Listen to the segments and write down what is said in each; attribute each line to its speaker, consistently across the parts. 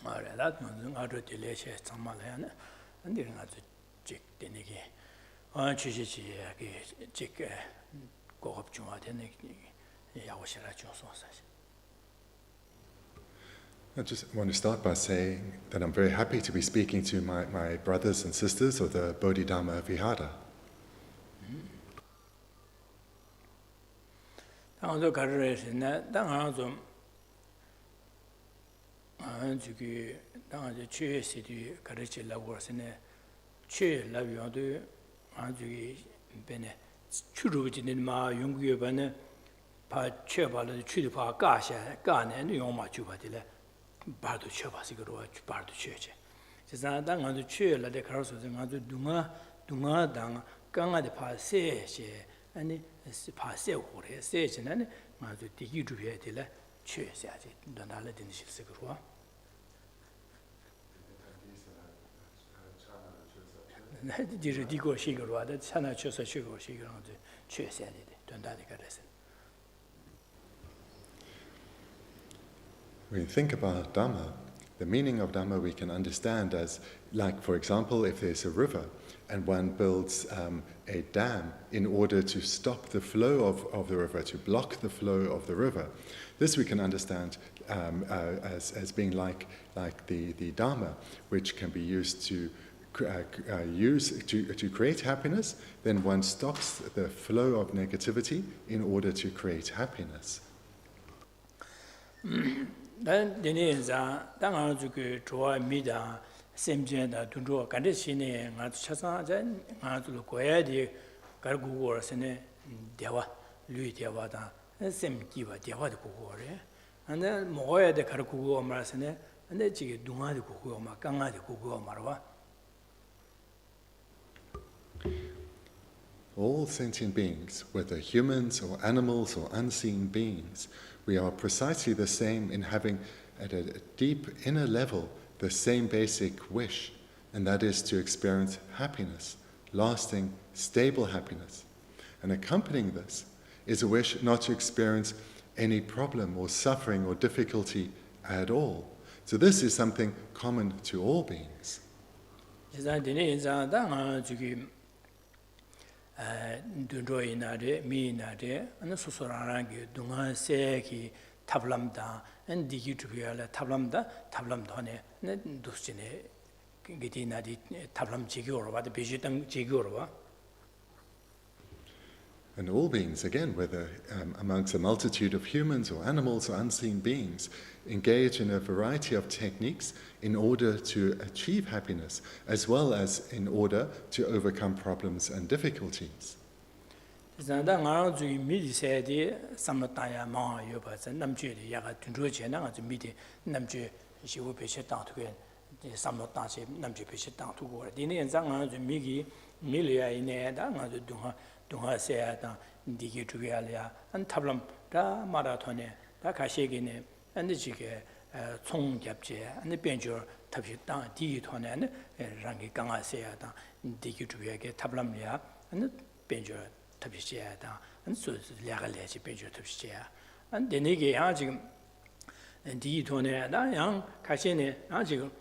Speaker 1: that I do delay some Malayan and didn't have to check the niggy. On Chichi, check go up to my
Speaker 2: I just want to start by saying that I'm very happy to be speaking to my brothers and sisters of the Bodhidharma Vihara.
Speaker 1: Bardo Chabasigo, Bardo Church. Says I don't want to cheer like the carousel, and to Dunga, Dang, Ganga de Passe, and Passe or Sage, and then I to dig you to be a delay, cheers at it, don't I let in the Sigurua. Did you go Shigurua, that Sana chose a sugar, sugar on the cheers at it, don't I get a
Speaker 2: When we think about Dhamma, the meaning of Dhamma we can understand as, like, for example, if there's a river and one builds a dam in order to stop the flow of the river, to block the flow of the river. This we can understand as being like the Dhamma, which can be used to create happiness. Then one stops the flow of negativity in order to create happiness.
Speaker 1: Then Denisa, Dangazuku, Troy, Mida, same gender, to draw Kandesine, Chasa, Goyadi, Gargu, Sene, Deva, Louis Devada, and same Diva, Deva de Kukore, and then Moya de Karaku Marasene, and then Chigi Duma de Kuku, Makanga de Kuku Marwa.
Speaker 2: All sentient beings, whether humans or animals or unseen beings, we are precisely the same in having, at a deep inner level, the same basic wish, and that is to experience happiness, lasting, stable happiness. And accompanying this is a wish not to experience any problem or suffering or difficulty at all. So this is something common to all beings.
Speaker 1: Dunjoy nade, me nade, and the Susorangi, Dunga Seki, Tablamda, and Digi to be a Tablamda, Tablamdone, and Dustine, getting at it, Tablam Chigurova, the Bijitan Chigurova.
Speaker 2: And all beings, again, whether amongst a multitude of humans or animals or unseen beings, engage in a variety of techniques in order to achieve happiness, as well as in order to overcome problems and difficulties.
Speaker 1: Dunga Seata, Digi Tugalia, and Tablam, Da Maratone, Da Kashegine, and the Jige, Tsong Japje, and the Benjur, Tapitan, Digitone, and Rangi Ganga Seata, Digi Tuga, Tablamia, and the Benjur Tapiseata, and so Lagalechi Benjur Tapsia, and the Nigi Ajim, and Digitone, Da Yang, Kashene, Ajim,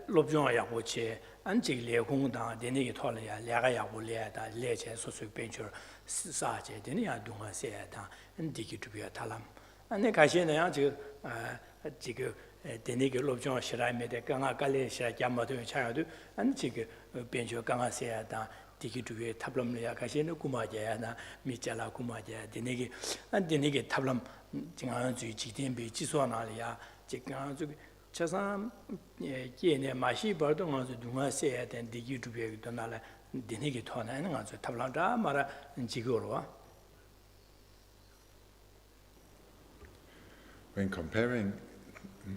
Speaker 1: Lobsang Dorje. Anjili Gungda, the Nigitolia, Lagaya Buleta, Leche, Sosu Bencher, Sache, the Nia Dunga Seata, and Digi to be a Talam. And the Kashina Jigu, the Nigel Lobsang Shirai made a Ganga Gale, Yamato child, and Jig Bencher Ganga Seata, Digi to be a Tablam Kashino Kumaja, Michala Kumaja, the Nigi, and the Nigi Tablam, Jinganju, Jitimbi, Chiswanalia, Jiganju. Chasam Yene Mashi Bardon on the Dunga said and the YouTube Donala Denigiton and answer Tablanda Mara and Chigurua.
Speaker 2: When comparing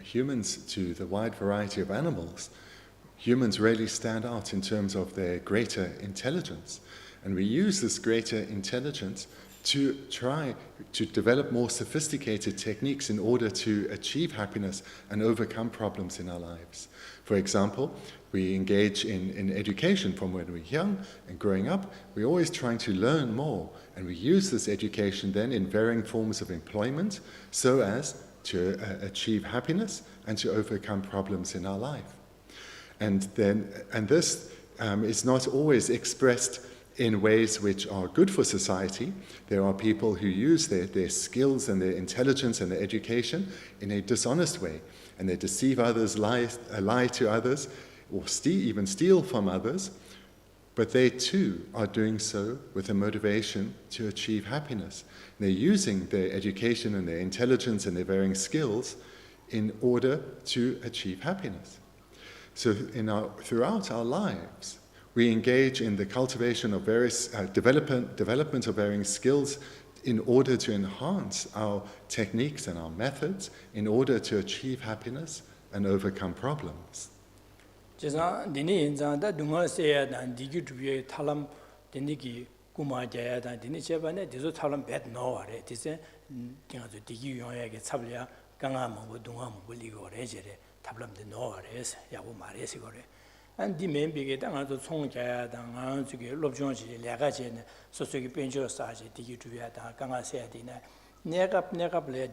Speaker 2: humans to the wide variety of animals, humans really stand out in terms of their greater intelligence. And we use this greater intelligence to try to develop more sophisticated techniques in order to achieve happiness and overcome problems in our lives. For example, we engage in education from when we're young and growing up. We're always trying to learn more, and we use this education then in varying forms of employment so as to achieve happiness and to overcome problems in our life. And this is not always expressed in ways which are good for society. There are people who use their skills and their intelligence and their education in a dishonest way, and they deceive others, lie to others, or even steal from others, but they too are doing so with a motivation to achieve happiness. They're using their education and their intelligence and their varying skills in order to achieve happiness. So throughout our lives, we engage in the cultivation of various development of varying skills in order to enhance our techniques and our methods in order to achieve happiness and overcome problems.
Speaker 1: 지상 디니 인자다 둥어세야단 디규주비에 탈람 디니기 구마자야단 디니 제반에 디조 탈람 벳 노아레 디세 딩아조 디기 용야게 잡려 강아먹고 둥아먹고 리고레제레 탑람데 노아레스 야고 마레스 거래 안 디멘비게 당아도 총자야단 아주게 롭종지 레가제네 소소기 벤조사지 디규주비야단 강아세야디네 내가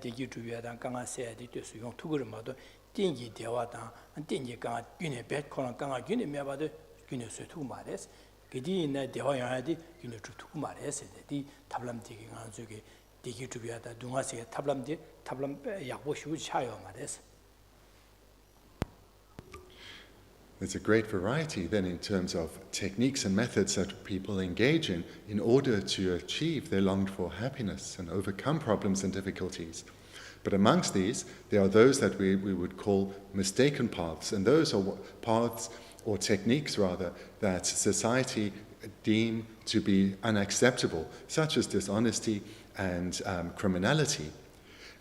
Speaker 1: 디규주비야단 강아세야디 되수 용 투그르마도 띵기 대화다 띵기가 균에 백코랑 강아 균에 매바도 균에 수투 말레스 그디네 대화야디 균에 투투 말레스 디 탑람디기 간주게 디기 주비하다 동아세 탑람 약보시우 차요 말레스.
Speaker 2: There's a great variety then in terms of techniques and methods that people engage in order to achieve their longed for happiness and overcome problems and difficulties. But amongst these, there are those that we would call mistaken paths, and those are paths or techniques rather that society deem to be unacceptable, such as dishonesty and criminality.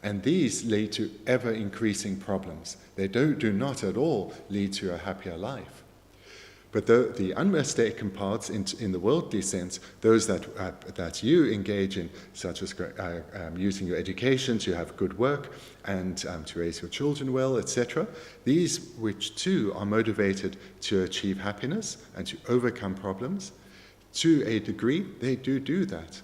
Speaker 2: And these lead to ever-increasing problems. They do not at all lead to a happier life. But the unmistaken paths in the worldly sense, those that you engage in, such as using your education to have good work and to raise your children well, etc., these which too are motivated to achieve happiness and to overcome problems, to a degree they do that.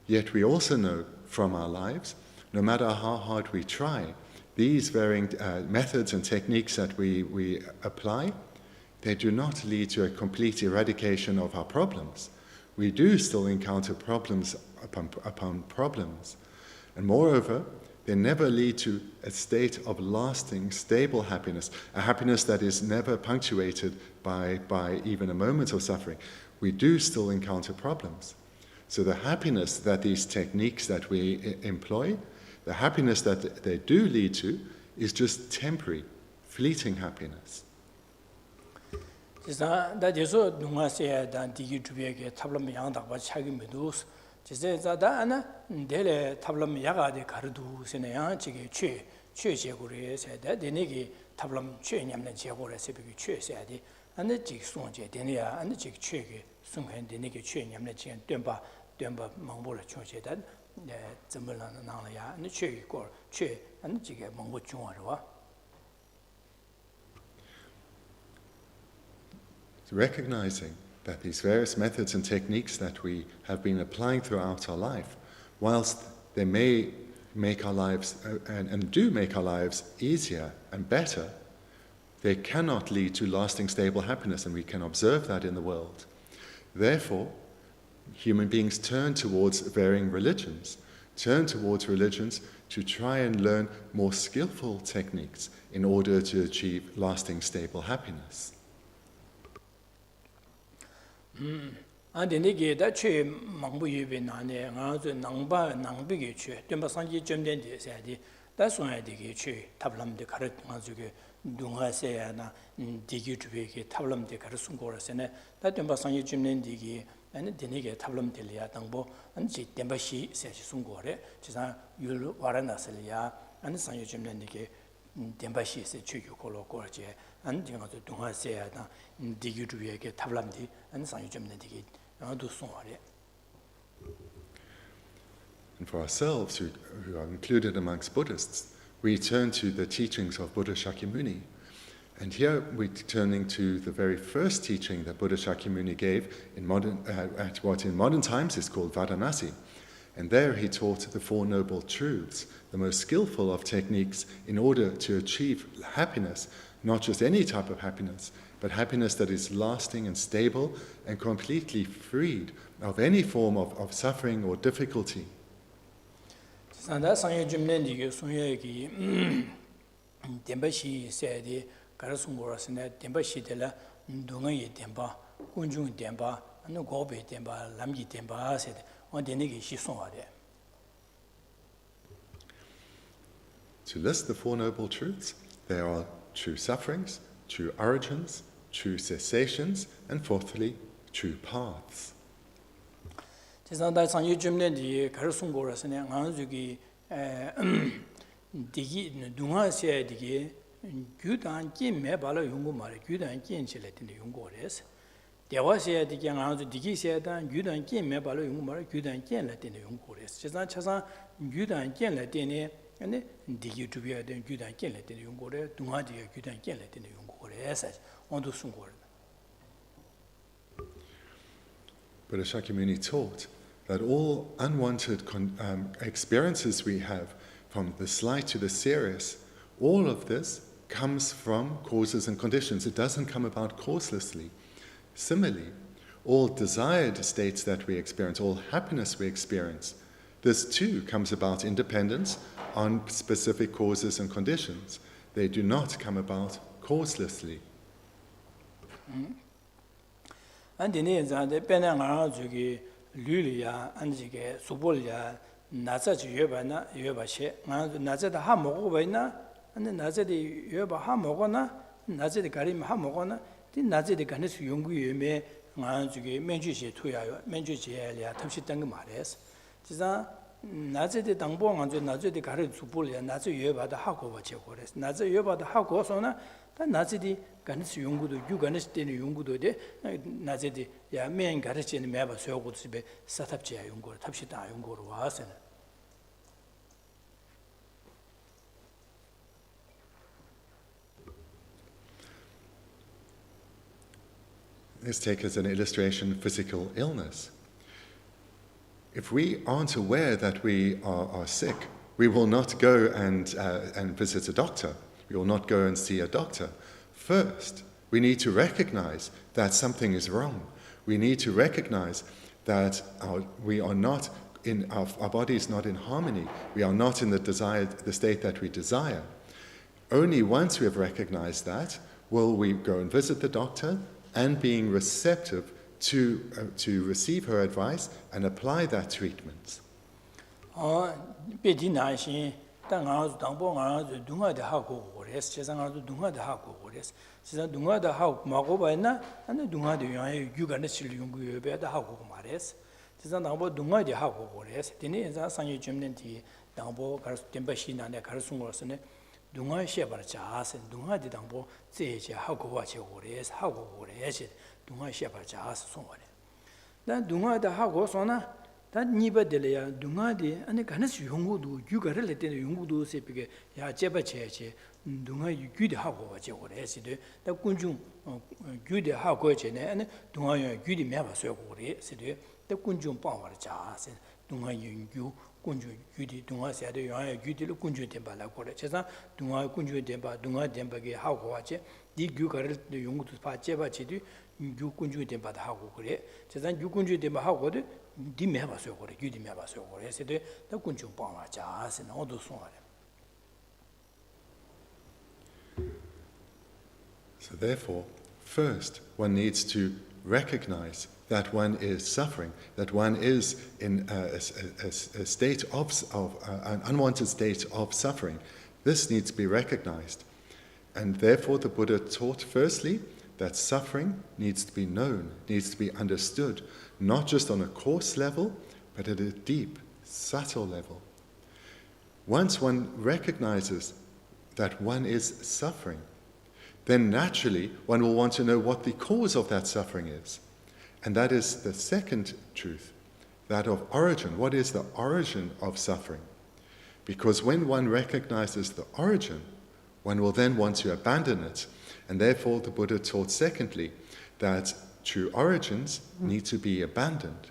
Speaker 2: Yet we also know from our lives, no matter how hard we try, these varying methods and techniques that we apply, they do not lead to a complete eradication of our problems. We do still encounter problems upon problems. And moreover, they never lead to a state of lasting, stable happiness, a happiness that is never punctuated by even a moment of suffering. We do still encounter problems. So the happiness that these techniques that we employ, the happiness that they do lead to, is just temporary, fleeting happiness.
Speaker 1: 지사 다제소 동아세야단 디기주비에게 탑람 양다바 차기미도스 지세자다 하나 데레 탑람 야가데 가르두세네야 지게 최제고래 세다 데네기 탑람 최냠는 제고래 세비기 최세야디 안데 직송제 데네야 안데 직 최게 송한 데네기 최냠는 제 된바 망보를 초제다 네 점을나는 나야 안데 최고 최 안데 지게 망보 중화로와
Speaker 2: Recognizing that these various methods and techniques that we have been applying throughout our life, whilst they may make our lives and do make our lives easier and better, they cannot lead to lasting stable happiness, and we can observe that in the world. Therefore, human beings turn towards varying religions, to try and learn more skillful techniques in order to achieve lasting stable happiness.
Speaker 1: 안데네게 다최 망부유베 나네 가서 낭비게 최 덴바 상지 점된데 세야디 다송야디게 최 탑람데 가르 가지고 둥하세야나 디기주베게 탑람데 가르 숨고라세네 다 덴바 상지 점된디게 아니 데네게 탑람데리아 당보 안지 덴바시 세시 숨고래 지사 율 와라나슬리아 아니 상지 점된디게 덴바시 세 최유고로 고르제 안딩아도 동아세야나 디규주에게 탑람디 안 상유점네디게 아도 송아레.
Speaker 2: And for ourselves, who are included amongst Buddhists, we turn to the teachings of Buddha Shakyamuni. And here we're turning to the very first teaching that Buddha Shakyamuni gave at what in modern times is called Varanasi. And there he taught the Four Noble Truths, the most skillful of techniques in order to achieve happiness, not just any type of happiness, but happiness that is lasting and stable and completely freed of any form of suffering or difficulty.
Speaker 1: Sanda sangye jumnen dige sonye ki demba shi se de karasungora sene demba shi de la ndonga ye demba kunjung demba no gobe demba lamji demba se de on de ne shi sonwa de.
Speaker 2: To list the Four Noble Truths, there are true sufferings, true origins, true cessations, and fourthly, true paths.
Speaker 1: Sanda sangye jumnen dige karasungora sene nganzugi digi dunga se dige gyudan kin me bala yungu mare gyudan kin chile tin yungu res dewa se dige nganzu digi se dan gyudan kin me bala yungu mare gyudan kin la tin yungu res chesan chasan gyudan kin la tin ne digi tubiya den gyudan kin la tin yungu re dunga dige gyudan kin la tin yungu res ondu sungur.
Speaker 2: Buddha Shakyamuni taught that all unwanted experiences we have, from the slight to the serious, all of this comes from causes and conditions. It doesn't come about causelessly. Similarly, all desired states that we experience, all happiness we experience, this too comes about independence on specific causes and conditions. They do not come about causelessly.
Speaker 1: 류리야 안지게 수볼야 나자지 여바나 여바셰 나자다 하 먹고 봐이나 근데 나자디 여바 하 먹거나 나자디 가림 하 먹거나 디 나자디 간에서 연구위에 안지게 면주시 투야요 면주지야 탑시 땡거 말했어 진짜 나자디 당보 안지 나자디 가리 수볼야 나자 여바다 하고 봐제 그랬어 나자 여바다 하고서나 다 나자디 간에서 연구도 유간에서 되는 연구도 돼 나자디 야 맨 가르치는 매바 소고 집에 사탑지야 연구를 탑시다 연구로 와서는
Speaker 2: Let's take as an illustration physical illness. If we aren't aware that we are sick, we will not go and visit a doctor. We will not go and see a doctor. First, we need to recognize that something is wrong. We need to recognize that our body is not in harmony. We are not in the state that we desire. Only once we have recognized that will we go and visit the doctor, and being receptive to receive her advice and apply that treatment.
Speaker 1: 당아주 당봉아주 둥아데 하고 그랬어. 세상아주 둥아데 하고 그랬어. 세상 둥아데 하고 마고 봐이나 아니 둥아데 요에 유간의 실용구여배다 하고 말했어. 세상 당보 둥아데 하고 그랬어. 되니 인자 상이 좀는디 당보 가르스 템바시나네 가르sun 거스네 둥아 셰바자스 둥아데 당보 제제 하고 와체 그랬어. 하고 그랬어. 둥아 셰바자스 송원에. 난 둥아데 하고 소나 다 니바들이야 둥아디 아니 가능스 용구도 유가를 때는 용구도 세비게 야 제바체체 둥아 유규디 하고 와제 그래시데 다 군중 규디 하고 제네 아니 둥아야 규디 매바서 그래 세데 다 군중 빵와를 자세 둥아 윤규 군중 규디 둥아세데 야야 규디를 군중 템발라 그래 제가 둥아 군중 템바 둥아 템바게 하고 와제 니 규가를 용구도 파 제바체디 유 군중 템바다 하고 그래 제가 유 군중 템바 하고도
Speaker 2: So therefore, first one needs to recognize that one is suffering, that one is in a state of an unwanted state of suffering. This needs to be recognized. And therefore the Buddha taught firstly that suffering needs to be known, needs to be understood, not just on a coarse level, but at a deep, subtle level. Once one recognizes that one is suffering, then naturally one will want to know what the cause of that suffering is. And that is the second truth, that of origin. What is the origin of suffering? Because when one recognizes the origin, one will then want to abandon it. And therefore the Buddha taught secondly that true origins need to be abandoned.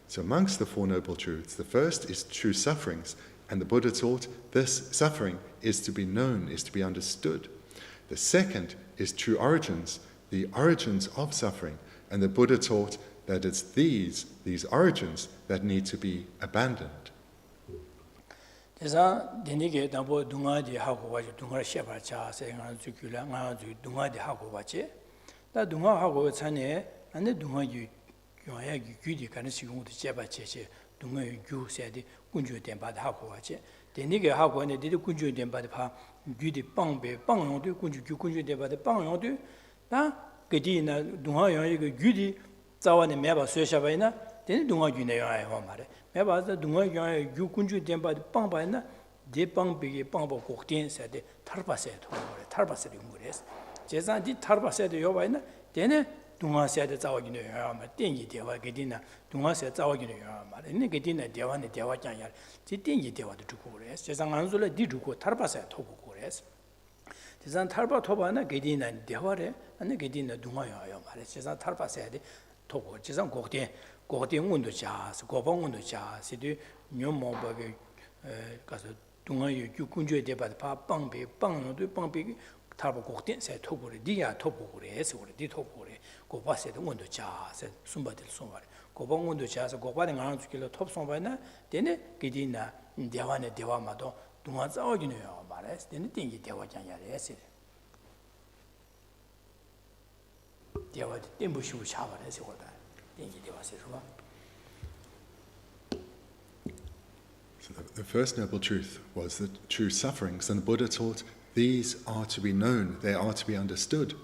Speaker 2: So amongst the Four Noble Truths, the first is true sufferings, and the Buddha taught this suffering is to be known, is to be understood. The second is true origins, the origins of suffering, and the Buddha taught that it's these origins that need to be abandoned.
Speaker 1: 대사 되니게 담보 동아지 하고 와지 동아 셔바차 세가 주기라 나주 동아지 하고 와지 나 동아하고 전에 안에 동아지 요야기 규디 가는 시공도 셔바체체 동아의 규세디 군주된 바다 하고 와지 되니게 하고 안에 되게 군주된 바다 파 규디 빵배 빵용도 군주된 바다 빵용도 나 그디나 동아요 이거 규디 자원에 매바 쇠셔바이나 되는 동아규네 요아요 말에 매바서 동아규에 규군주된 바다 빵바이나 대빵비게 빵바 곡된 세데 탈바세 도래 탈바세를 용거래서 제산디 탈바세도 요바이나 되네 동아세도 자와기네 요아마 땡기 대화 그디나 동아세 자와기네 요아마 네 그디나 대화네 대화장야 지 땡기 대화도 두고 그래서 제상 안술에 디두고 탈바세 토고 그래서 제산 탈바 토바나 그디나 대화래 아니 그디나 동아요요 말에 제산 탈바세데 토고 제상 고대 운도 자스 고방 운도 자스도 녀모바게 가서 동아의 군주에 대바다 빵배 빵노도 빵배 타보 고대 세 토고리 니야 토고리 해서 우리 니 토고리 고바세도 운도 자스 숨바들 숨바리 고방 운도 자스 고바는 안 죽길로 톱송바나 되네 그디나 대화네 대화마도 동아 싸우기네요 말해서 되네 땡기 대화장야래 했어 대화 땡부시고 샤바래 해서 거다
Speaker 2: So the first noble truth was the true sufferings, and the Buddha taught these are to be known, they are to be understood.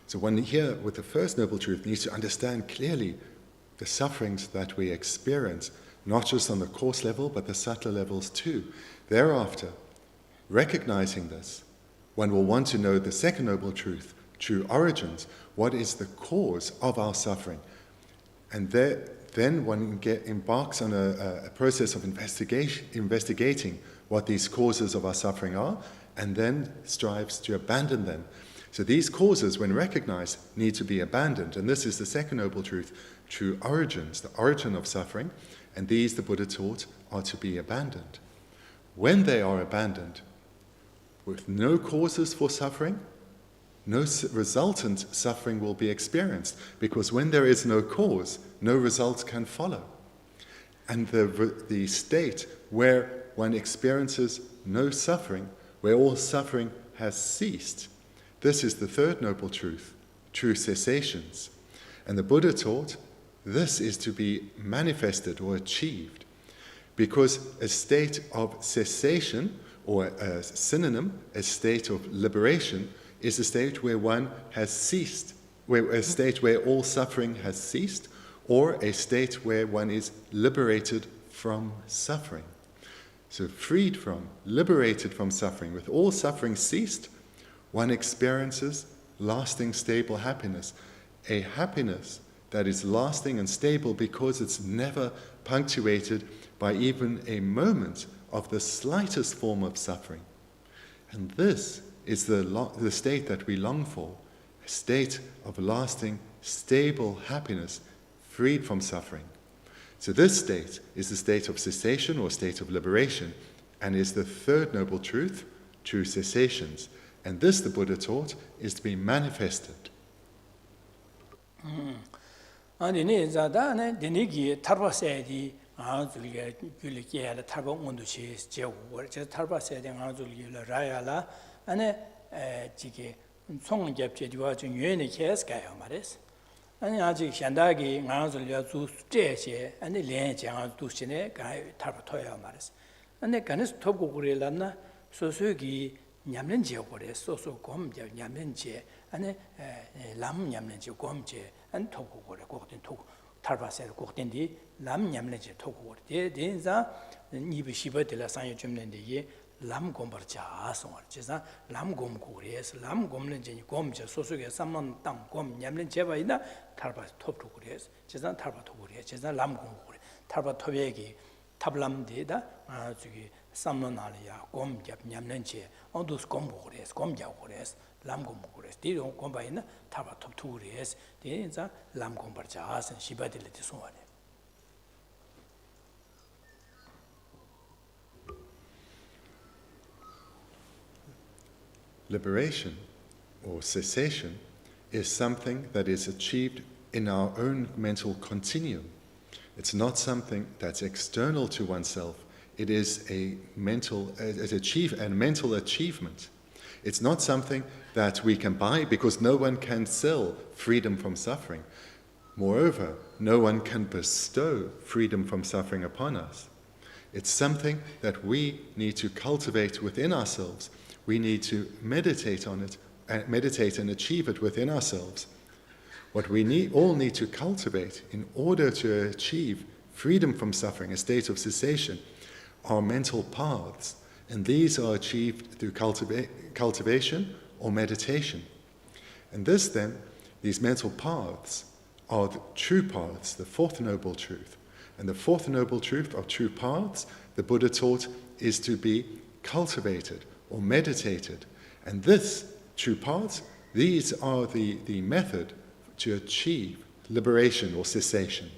Speaker 2: So one here with the first noble truth needs to understand clearly the sufferings that we experience, not just on the coarse level, but the subtler levels too. Thereafter, recognizing this, one will want to know the second noble truth, true origins, what is the cause of our suffering. And then one embarks on a process of investigating what these causes of our suffering are, and then strives to abandon them. So these causes, when recognized, need to be abandoned. And this is the second noble truth, true origins, the origin of suffering. And these, the Buddha taught, are to be abandoned. When they are abandoned, with no causes for suffering, no resultant suffering will be experienced, because when there is no cause, no results can follow. And the state where one experiences no suffering, where all suffering has ceased, this is the third noble truth, true cessations. And the Buddha taught this is to be manifested or achieved, because a state of cessation, or a synonym, a state of liberation, is a state where one has ceased, a state where all suffering has ceased, or a state where one is liberated from suffering. So freed from, liberated from suffering, with all suffering ceased, one experiences lasting, stable happiness, a happiness that is lasting and stable because it's never punctuated by even a moment of the slightest form of suffering. And this is the state that we long for, a state of lasting, stable happiness, freed from suffering. So this state is the state of cessation or state of liberation, and is the third noble truth, true cessations. And this, the Buddha taught, is to be manifested.
Speaker 1: 안에 지게 총ገብ제와 좀 유연의 계획가요 말이스. 아니 아직 현다기 나눠들려 주제시 아니 렌장 두신에 가이 타버토야 말이스. 안에 간에서 톱고 그래라나 소소기 냠는지요 그래 소소 곰제 냠는지 안에 람 냠는지 곰제 안 톱고 그래 거긴 톱 탈바세 거긴디 람 냠는지 톱고 그래. 대인자 입이 씹어들라 상여 줍는데 람 곰버자 송을 제사 람 곰고래서 람 곰는 제니 곰제 소속에 삼만 땅곰 냠는 제바이나 탈바 톱도 그래서 제사 탈바 톱 그래 제사 람 곰고래 탈바 톱에기 탑람데다 저기 삼만 알이야 곰제 냠는 제 어두스 곰고래서 곰자고 그래서 람 곰고래서 뒤로 곰바이나 탈바 톱 투그래서 대인자 람 곰버자 선 시바들레 송을
Speaker 2: liberation or cessation is something that is achieved in our own mental continuum. It's not something that's external to oneself. It is a mental achievement. It's not something that we can buy because no one can sell freedom from suffering. Moreover, no one can bestow freedom from suffering upon us. It's something that we need to cultivate within ourselves. We need to meditate on it, meditate and achieve it within ourselves. What we all need to cultivate in order to achieve freedom from suffering, a state of cessation, are mental paths. And these are achieved through cultivation or meditation. And these mental paths are the true paths, the fourth noble truth. And the fourth noble truth of true paths, the Buddha taught, is to be cultivated or meditated. And this true paths, these are the method to achieve liberation or cessation.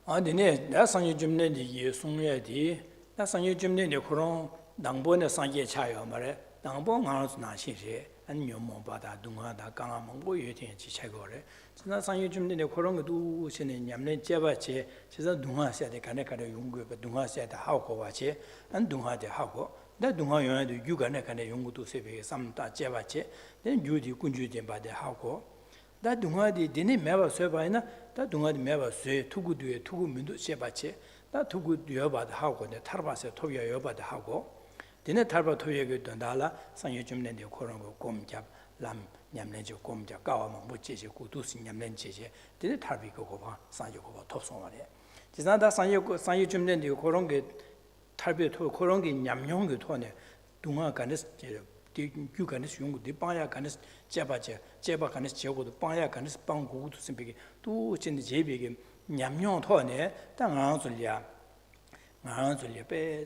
Speaker 1: Dine da sangye jumne di ye sungye di da sangye jumne ni khurong dangbo ne sangye chayo mare dangbo ngaro na shi re an nyomo ba da dunga da kanga mongbo ye tin chi chago re da sangye jumne ni khurong du shine nyamne jeba che chisa dunga sia de kane kare yungwe ba dunga sia da hao ko wa che an dunga de hao ko da dunga yon de yu kane kane yungu tu se be sam ta jeba che den yu di kunju de ba de hao ko da dunga di dine meba so ba ina 다 동아디 매바 쇠 투구두에 투구 민도 셰바체 다 투구 여바다 하고 네 타르바세 토비야 여바다 하고 디네 타르바 토비야게 된다라 상여 줌nen데 그런 거 곰잡 람 냠내죠 곰잡 까와만 못제제 구두스 냠nen제제 디네 타르비 그거 봐 상여 그거 톱송하래 지난다 상여 줌nen데 그런 게 타르비 토 그런 게 냠용게 토네 동아 간스 그 간스 용고 디바야 간스 제바제 제바 간스 제고도 빵야 간스 빵고도 심비게 또 진짜 제비게 냠용 토네 당앙술이야 나랑술이 배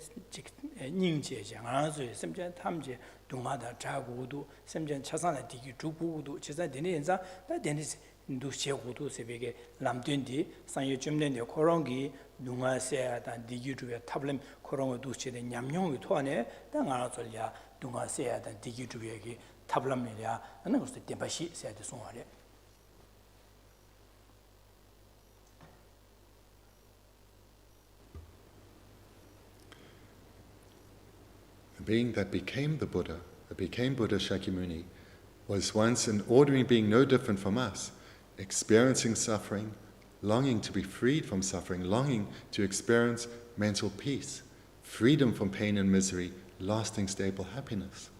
Speaker 1: 닝제제 나랑술이 심전 탐제 동마다 자고도 심전 차산의 디기 주부도 제사 되는 인자 다 되는 도 제고도 세베게 남된디 상여 줌nen데 코롱기 동아세야다 디기주에 탑렘 코롱을 두치데 냠용이 토네 당앙술이야 동아세야다 디기주에게 탑람이야 하는 것도 대바시 세야데 송하래
Speaker 2: The being that became the Buddha, that became Buddha Shakyamuni, was once an ordinary being no different from us, experiencing suffering, longing to be freed from suffering, longing to experience mental peace, freedom from pain and misery, lasting stable happiness.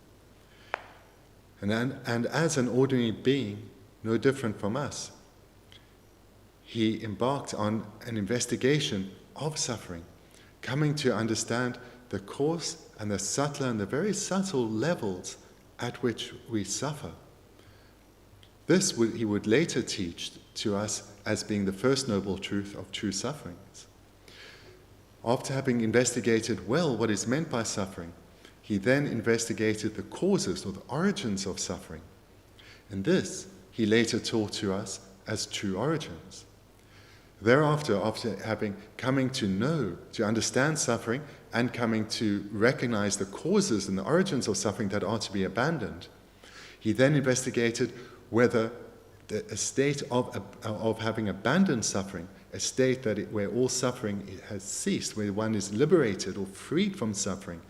Speaker 2: And as an ordinary being, no different from us, he embarked on an investigation of suffering, coming to understand the coarse and the subtle and the very subtle levels at which we suffer. This he would later teach to us as being the first noble truth of true sufferings. After having investigated well what is meant by suffering, he then investigated the causes or the origins of suffering. And this he later taught to us as true origins. Thereafter, after coming to know, to understand suffering, and coming to recognize the causes and the origins of suffering that are to be abandoned, he then investigated whether a state of having abandoned suffering, a state where all suffering has ceased, where one is liberated or freed from suffering,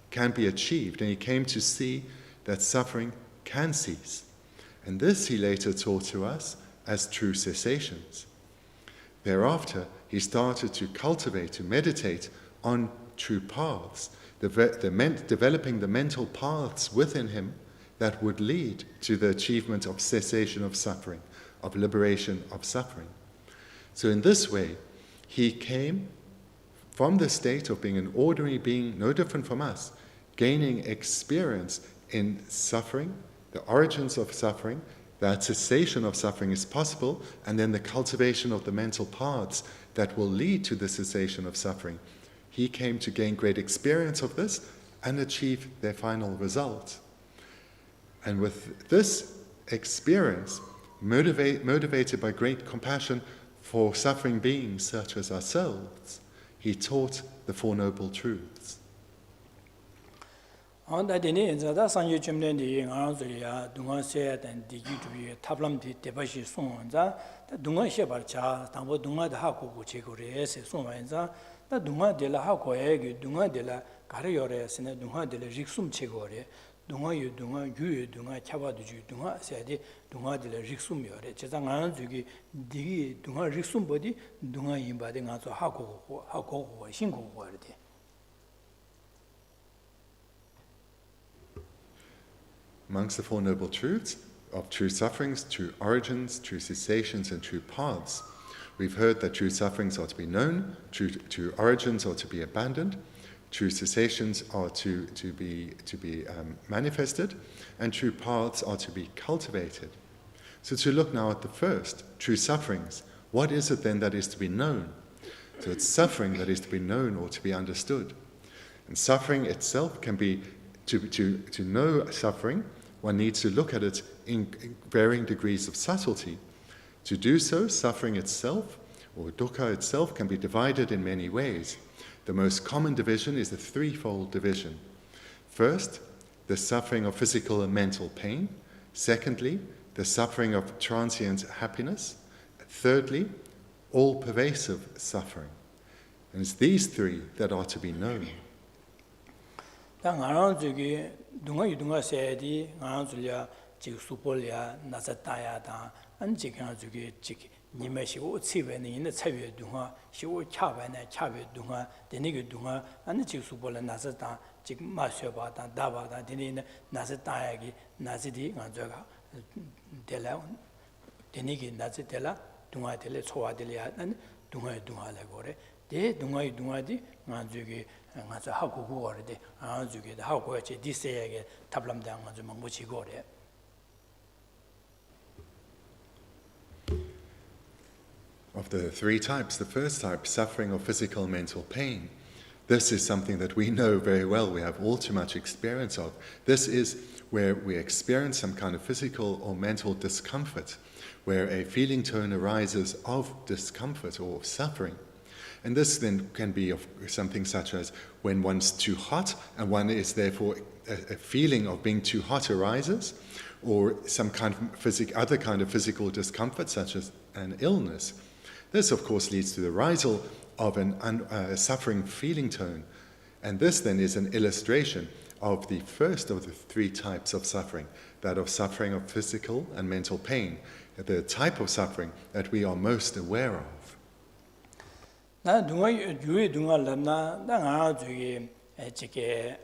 Speaker 2: can be achieved. And he came to see that suffering can cease. And this he later taught to us as true cessations. Thereafter, he started to cultivate, to meditate on true paths, developing the mental paths within him that would lead to the achievement of cessation of suffering, of liberation of suffering. So in this way, he came from the state of being an ordinary being, no different from us, gaining experience in suffering, the origins of suffering, that cessation of suffering is possible, and then the cultivation of the mental paths that will lead to the cessation of suffering. He came to gain great experience of this and achieve their final result. And with this experience, motivated by great compassion for suffering beings such as ourselves, he taught the Four Noble Truths.
Speaker 1: onda deni zada sanje chimlen di ngang zu ya dunga se dan di gi du tablam di debashi song za da dunga she bar cha tangbo dunga da ha ko ko che ko re se song wa za da dunga de la ha ko ye gi dunga de la gar yo re se ne dunga de la riksum che ko re dunga yu dunga chaba du ju dunga se de dunga de la riksum yo re che za ngang zu gi di dunga riksum bodi dunga yin ba de nga zo ha ko shin ko ko re de
Speaker 2: Amongst the Four Noble Truths of true sufferings, true origins, true cessations, and true paths, we've heard that true sufferings are to be known, true origins are to be abandoned, true cessations are to be manifested, and true paths are to be cultivated. So to look now at the first, true sufferings, what is it then that is to be known? So it's suffering that is to be known or to be understood. And suffering itself can be, to know suffering, one needs to look at it in varying degrees of subtlety. To do so, suffering itself, or dukkha itself, can be divided in many ways. The most common division is the threefold division. First, the suffering of physical and mental pain. Secondly, the suffering of transient happiness. Thirdly, all-pervasive suffering. And it's these three that are to be known.
Speaker 1: dunga yudunga sayadi nga zulya jik supolya nasataya da an jik nga zuge jik nime shiwo tsiwe na ina tsawe dunga shiwo kyawe na kyawe dunga dene ge dunga an jik supolya nasata jik masyo ba da daba da dene ina nasataya gi nasidi nga zuga dela dene ge nasitela dunga dele chowa dele ya an dunga la gore de dunga di nga zuge nga haku gore de nga zuge da haku che di seyage tablam da nga zu mangbuchi gore.
Speaker 2: Of the three types, the first type, suffering of physical and mental pain, this is something that we know very well, we have all too much experience of. This is where we experience some kind of physical or mental discomfort, where a feeling tone arises of discomfort or of suffering. And this then can be of something such as when one's too hot and one is therefore a feeling of being too hot arises, or some kind of other kind of physical discomfort such as an illness. This of course leads to the arisal of a suffering feeling tone, and this then is an illustration of the first of the three types of suffering, that of suffering of physical and mental pain, the type of suffering that we are most aware of.
Speaker 1: 나 dunga yuwe dunga lamna da nga zuge chike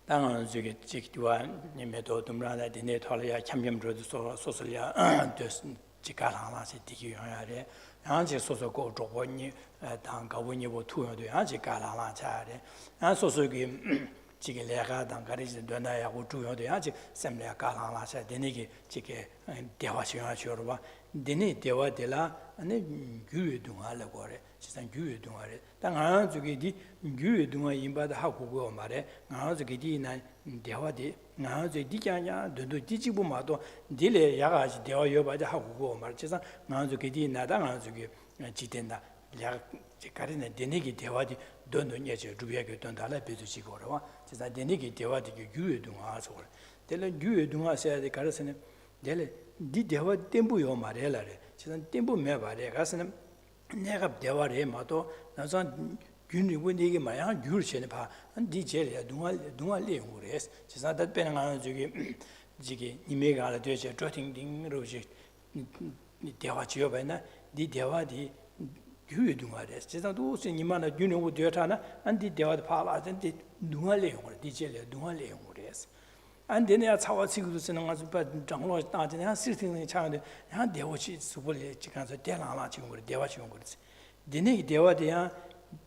Speaker 1: da nga zuge chikdiwa nimedo dumra da dine thola ya chamyam dro so ya des chikala la se digi ya re yang che so go zhuo ni dang ga wen ni bo tu yo de yang chikala la cha re yang so ge chike le ga dang ga ri de na ya go zhu yo de yang che sem le ga la cha dine ge chike dewa shi ya chu ro ba dine dewa de la ane gyue dunga la gore chisan gyue dunga re ta nga zuge di gyue dunga yimba da haku go mare nga zuge di na dewa de nga zuge di kya do di ji bu ma do dile ya ga ji dewa yo ba da haku go mare chisan nga zuge di na da nga zuge ji den da ya ji kare na dene gi dewa di don nye je ruya ge don da la be ji go wa chisan dene gi dewa di gyue dunga so gore dele gyue dunga se de kare se ne dele di dewa tembu yo mare la re 지금 tempo me bare 가서는 내가 대화를 해마도 나서 균이 원이게 말이야 귤셔네 봐 디제야 동아 레고레스 지금 다 빼는 거 저기 이메가 되죠 조팅딩으로 지 대화 지어 봐나 디 대화디 균이 동아레스 지금 또 니만아 균이 되잖아 안디 대화도 봐라든지 동아 레고 디제야 동아 레고레스 안 되네야 차와 지구도 쓰는 가서 장로 따지네 한 시스템이 차는데 한 대화치 수벌에 지간서 대라라 지금 우리 대화 지금 그렇지 되네 대화대야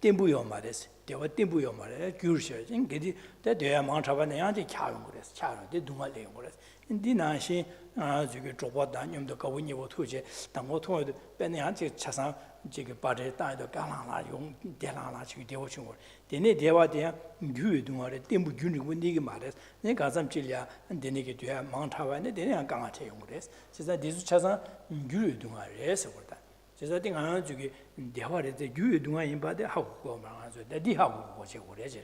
Speaker 1: 템부요 말했어 대화 템부요 말해 규르셔 인게디 대대야 망차바네 한테 차는 그랬어 차는데 동아래 그랬어 인디나시 저기 조보다 님도 거원이고 투제 당고 통도 빼내 한테 차상 저기 바래 따도 가라라 용 대라라 지금 대화 지금 되네 대화대야 규에 동아래 템부 규니 원이게 말했어 내가 가서 질려 되네게 돼야 망차바네 되네 안 강아체 용 그랬어 진짜 디수 차상 규에 동아래서 그렇다 제가 띵아 저기 대화를 때 규에 동안 인바데 하고 거 말아서 대디 하고 거지 그래지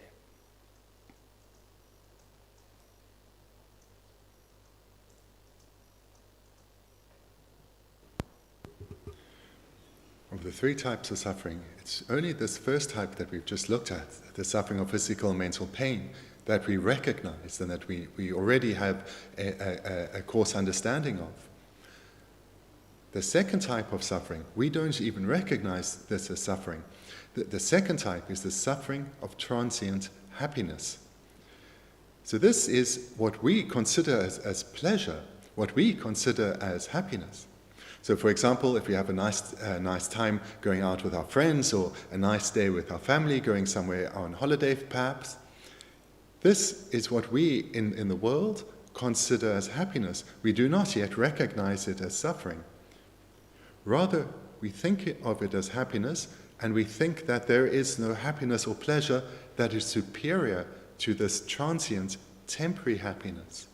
Speaker 2: of the three types of suffering, it's only this first type that we've just looked at, the suffering of physical and mental pain, that we recognize and that we already have a coarse understanding of. The second type of suffering, we don't even recognize this as suffering. The second type is the suffering of transient happiness. So this is what we consider as pleasure, what we consider as happiness. So for example, if we have a nice time going out with our friends, or a nice day with our family, going somewhere on holiday perhaps, this is what we in the world consider as happiness. We do not yet recognize it as suffering. Rather, we think of it as happiness, and we think that there is no happiness or pleasure that is superior to this transient, temporary happiness.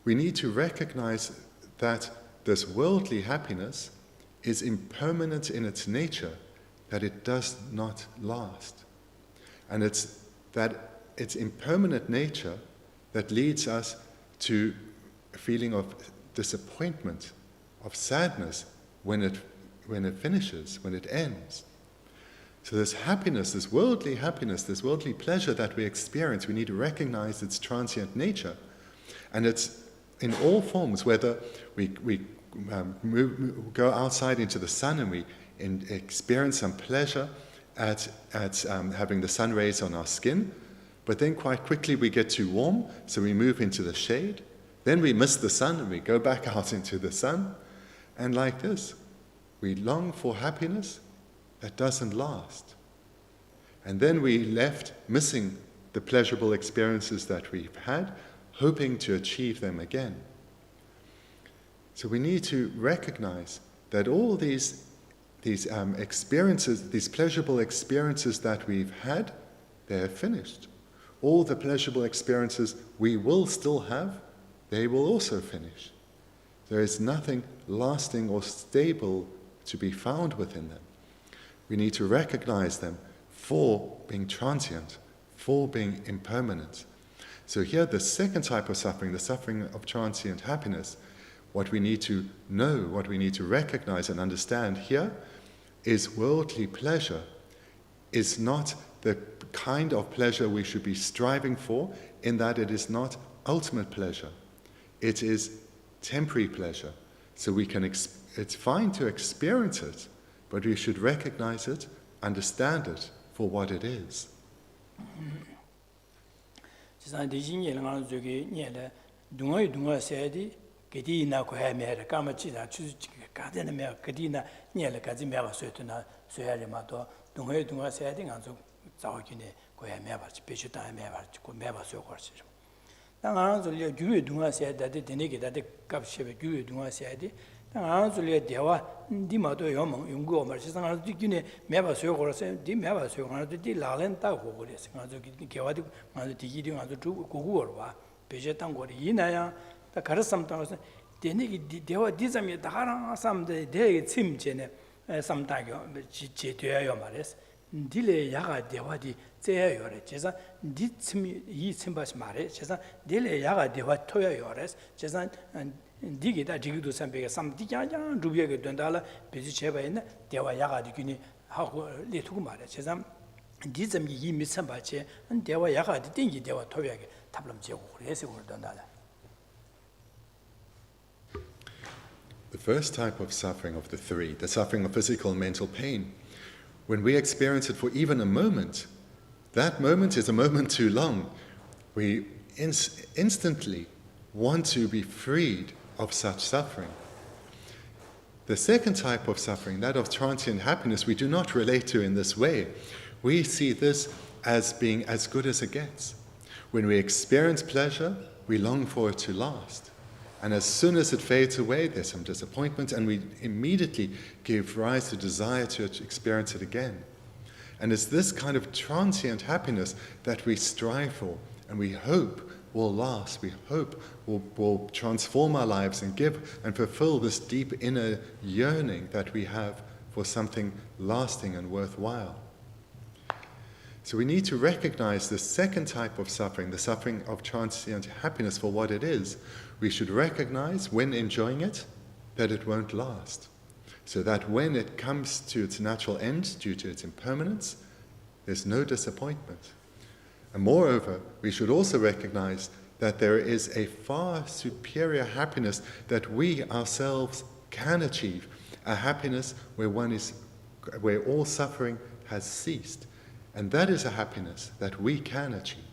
Speaker 2: We need to recognize that this worldly happiness is impermanent in its nature, that it does not last. And it's that its impermanent nature that leads us to a feeling of disappointment, of sadness when it finishes, when it ends. So this happiness, this worldly pleasure that we experience, we need to recognize its transient nature. And it's in all forms, whether we go outside into the sun and we experience some pleasure at having the sun rays on our skin, but then quite quickly we get too warm, so we move into the shade. Then we miss the sun and we go back out into the sun. And like this, we long for happiness that doesn't last. And then we left missing the pleasurable experiences that we've had, hoping to achieve them again. So we need to recognize that all these experiences, these pleasurable experiences that we've had, they're finished. All the pleasurable experiences we will still have, they will also finish. There is nothing lasting or stable to be found within them. We need to recognize them for being transient, for being impermanent. So here, the second type of suffering, the suffering of transient happiness, what we need to know, what we need to recognize and understand here is worldly pleasure is not the kind of pleasure we should be striving for, in that it is not ultimate pleasure. It is temporary pleasure. So we can it's fine to experience it, but we should recognize it, understand it for what it is.
Speaker 1: Dile yaga dewa di zeya yore, jesa di tsimi yi tsimbas mare, jesa dile yaga dewa toya yores, jesa digi da digidu sambega sam di yang rubye ge dondala bezi cheba ina dewa yaga di guni hago le tugu mare, jesa di tsimi yi mi tsamba che dewa yaga di dingi dewa toya ge tablam che gore se gore dondala.
Speaker 2: The first type of suffering of the three, the suffering of physical and mental pain, when we experience it for even a moment, that moment is a moment too long. We instantly want to be freed of such suffering. The second type of suffering, that of transient happiness, we do not relate to in this way. We see this as being as good as it gets. When we experience pleasure, we long for it to last. And as soon as it fades away, there's some disappointment, and we immediately give rise to desire to experience it again. And it's this kind of transient happiness that we strive for, and we hope will last. We hope will transform our lives and give and fulfill this deep inner yearning that we have for something lasting and worthwhile. So we need to recognize the second type of suffering, the suffering of transient happiness, for what it is. We should recognize, when enjoying it, that it won't last. so that when it comes to its natural end due to its impermanence, there's no disappointment. And moreover, we should also recognize that there is a far superior happiness that we ourselves can achieve, a happiness where all suffering has ceased. And that is a happiness that we can achieve.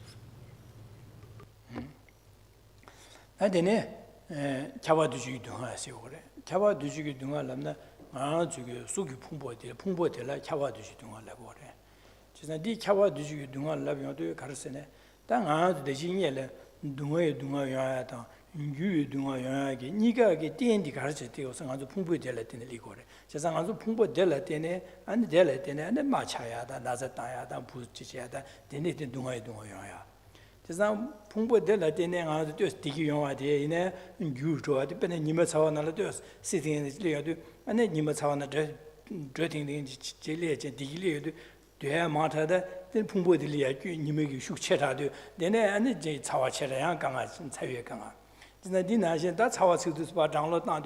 Speaker 1: That's how I see this part download now.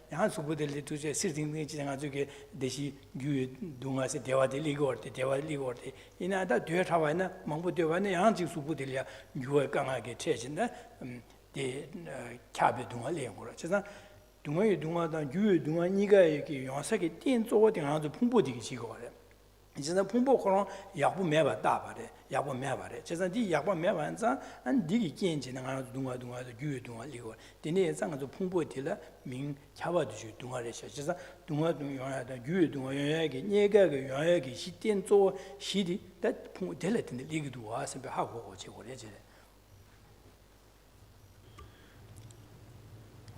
Speaker 1: Yan Subudeli to say sitting in Deshi Dunga se Deva de Ligorte, Deva Ligorte. In other Duetavana, Mambo Devana, Yanji Subudelia, you are gonna get changed the Cabe Dunga Leora. Dunga, you Dunga Niga, Yonsaki, Tin, so what in the Pumbodi Chigore. It's in the Pumbo Coron, Yabu Meva Dabare, Yabu Mevare, Chesandi Yabu Mevanza, and Digi Kinch in Dunga, the Gu Dunga Ligo. The name of the Pumbo Tilla mean Chavadu Dunga Resha, Dunga Dunga, the Gu Dunga, Nega, Yagi, Shitin, so Shidi, that Pundelet in the League to us and Behavo.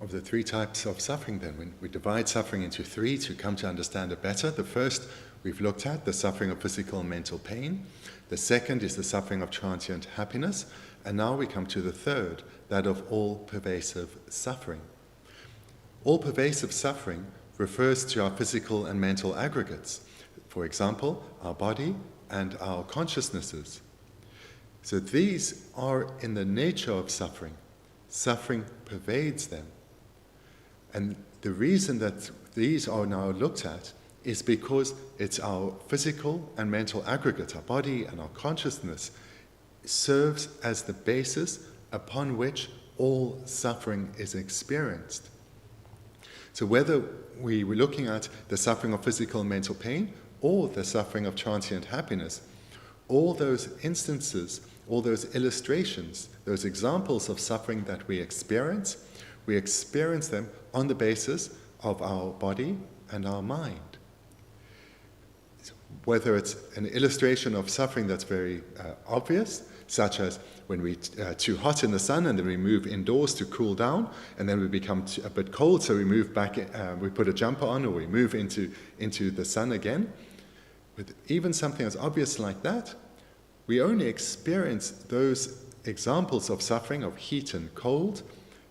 Speaker 2: Of the three types of suffering, then, we divide suffering into three to come to understand it better. The first we've looked at, the suffering of physical and mental pain. The second is the suffering of transient happiness. And now we come to the third, that of all-pervasive suffering. All-pervasive suffering refers to our physical and mental aggregates. For example, our body and our consciousnesses. So these are in the nature of suffering. Suffering pervades them. And the reason that these are now looked at is because it's our physical and mental aggregate, our body and our consciousness, serves as the basis upon which all suffering is experienced. So whether we were looking at the suffering of physical and mental pain or the suffering of transient happiness, all those instances, all those illustrations, those examples of suffering that we experience them on the basis of our body and our mind. Whether it's an illustration of suffering that's very obvious, such as when we're too hot in the sun and then we move indoors to cool down, and then we become a bit cold, so we move back, we put a jumper on, or we move into the sun again. With even something as obvious like that, we only experience those examples of suffering, of heat and cold,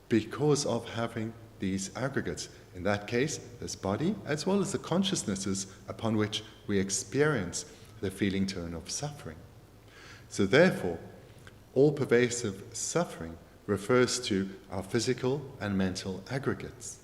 Speaker 2: because of having these aggregates. In that case, this body, as well as the consciousnesses upon which we experience the feeling tone of suffering. So therefore, all-pervasive suffering refers to our physical and mental aggregates.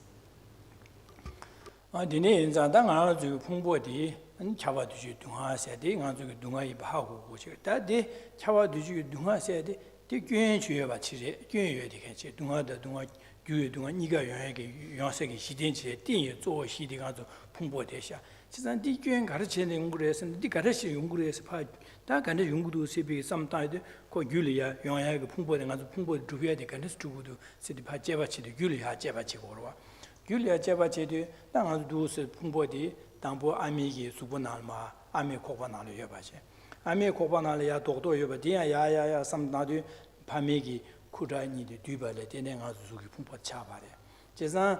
Speaker 2: Kurani de dubale tene nga zuki pumpa chabare jesa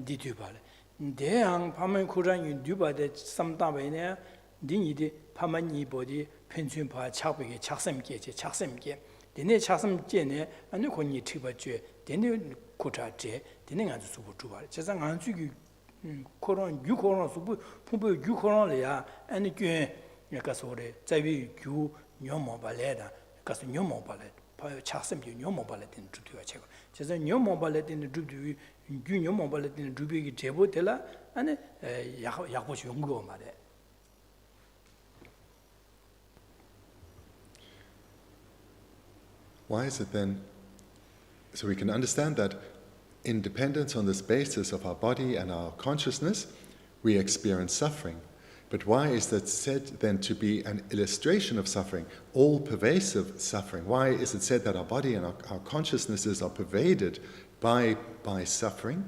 Speaker 2: di dubale de ang pamen kurani dubade samtabe ne dingi de pamani body pension pa chabege chaksemge je chaksemge dene chaksemge ne ane koni tiba je dene kuta je dene nga zubu dubale jesa nga zuki koron yu koron subu pumpa yu koron le ya ane gyen yakasore zawi yu nyomo baleda kasu nyomo baleda
Speaker 1: 차슴지 뇨모발레든 주도가 제거. 그래서 뇨모발레든 주도 뇨모발레든 주비기 제보텔라 아니 약보시 연구 말에.
Speaker 2: Why is it then? So we can understand that in dependence on this basis of our body and our consciousness, we experience suffering. But why is that said then to be an illustration of suffering, all-pervasive suffering? Why is it said that our body and our consciousnesses are pervaded by suffering?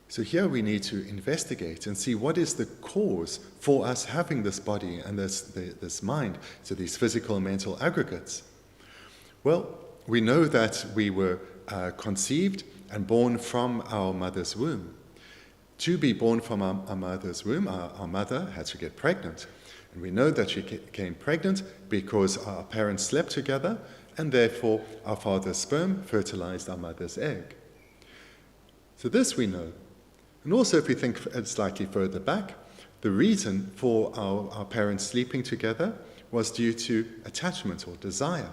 Speaker 2: So here we need to investigate and see what is the cause for us having this body and this mind, so these physical and mental aggregates. Well, we know that we were conceived and born from our mother's womb. To be born from our mother's womb, our mother had to get pregnant. And we know that she became pregnant because our parents slept together, and therefore our father's sperm fertilized our mother's egg. So this we know. And also if we think slightly further back, the reason for our parents sleeping together was due to attachment or desire.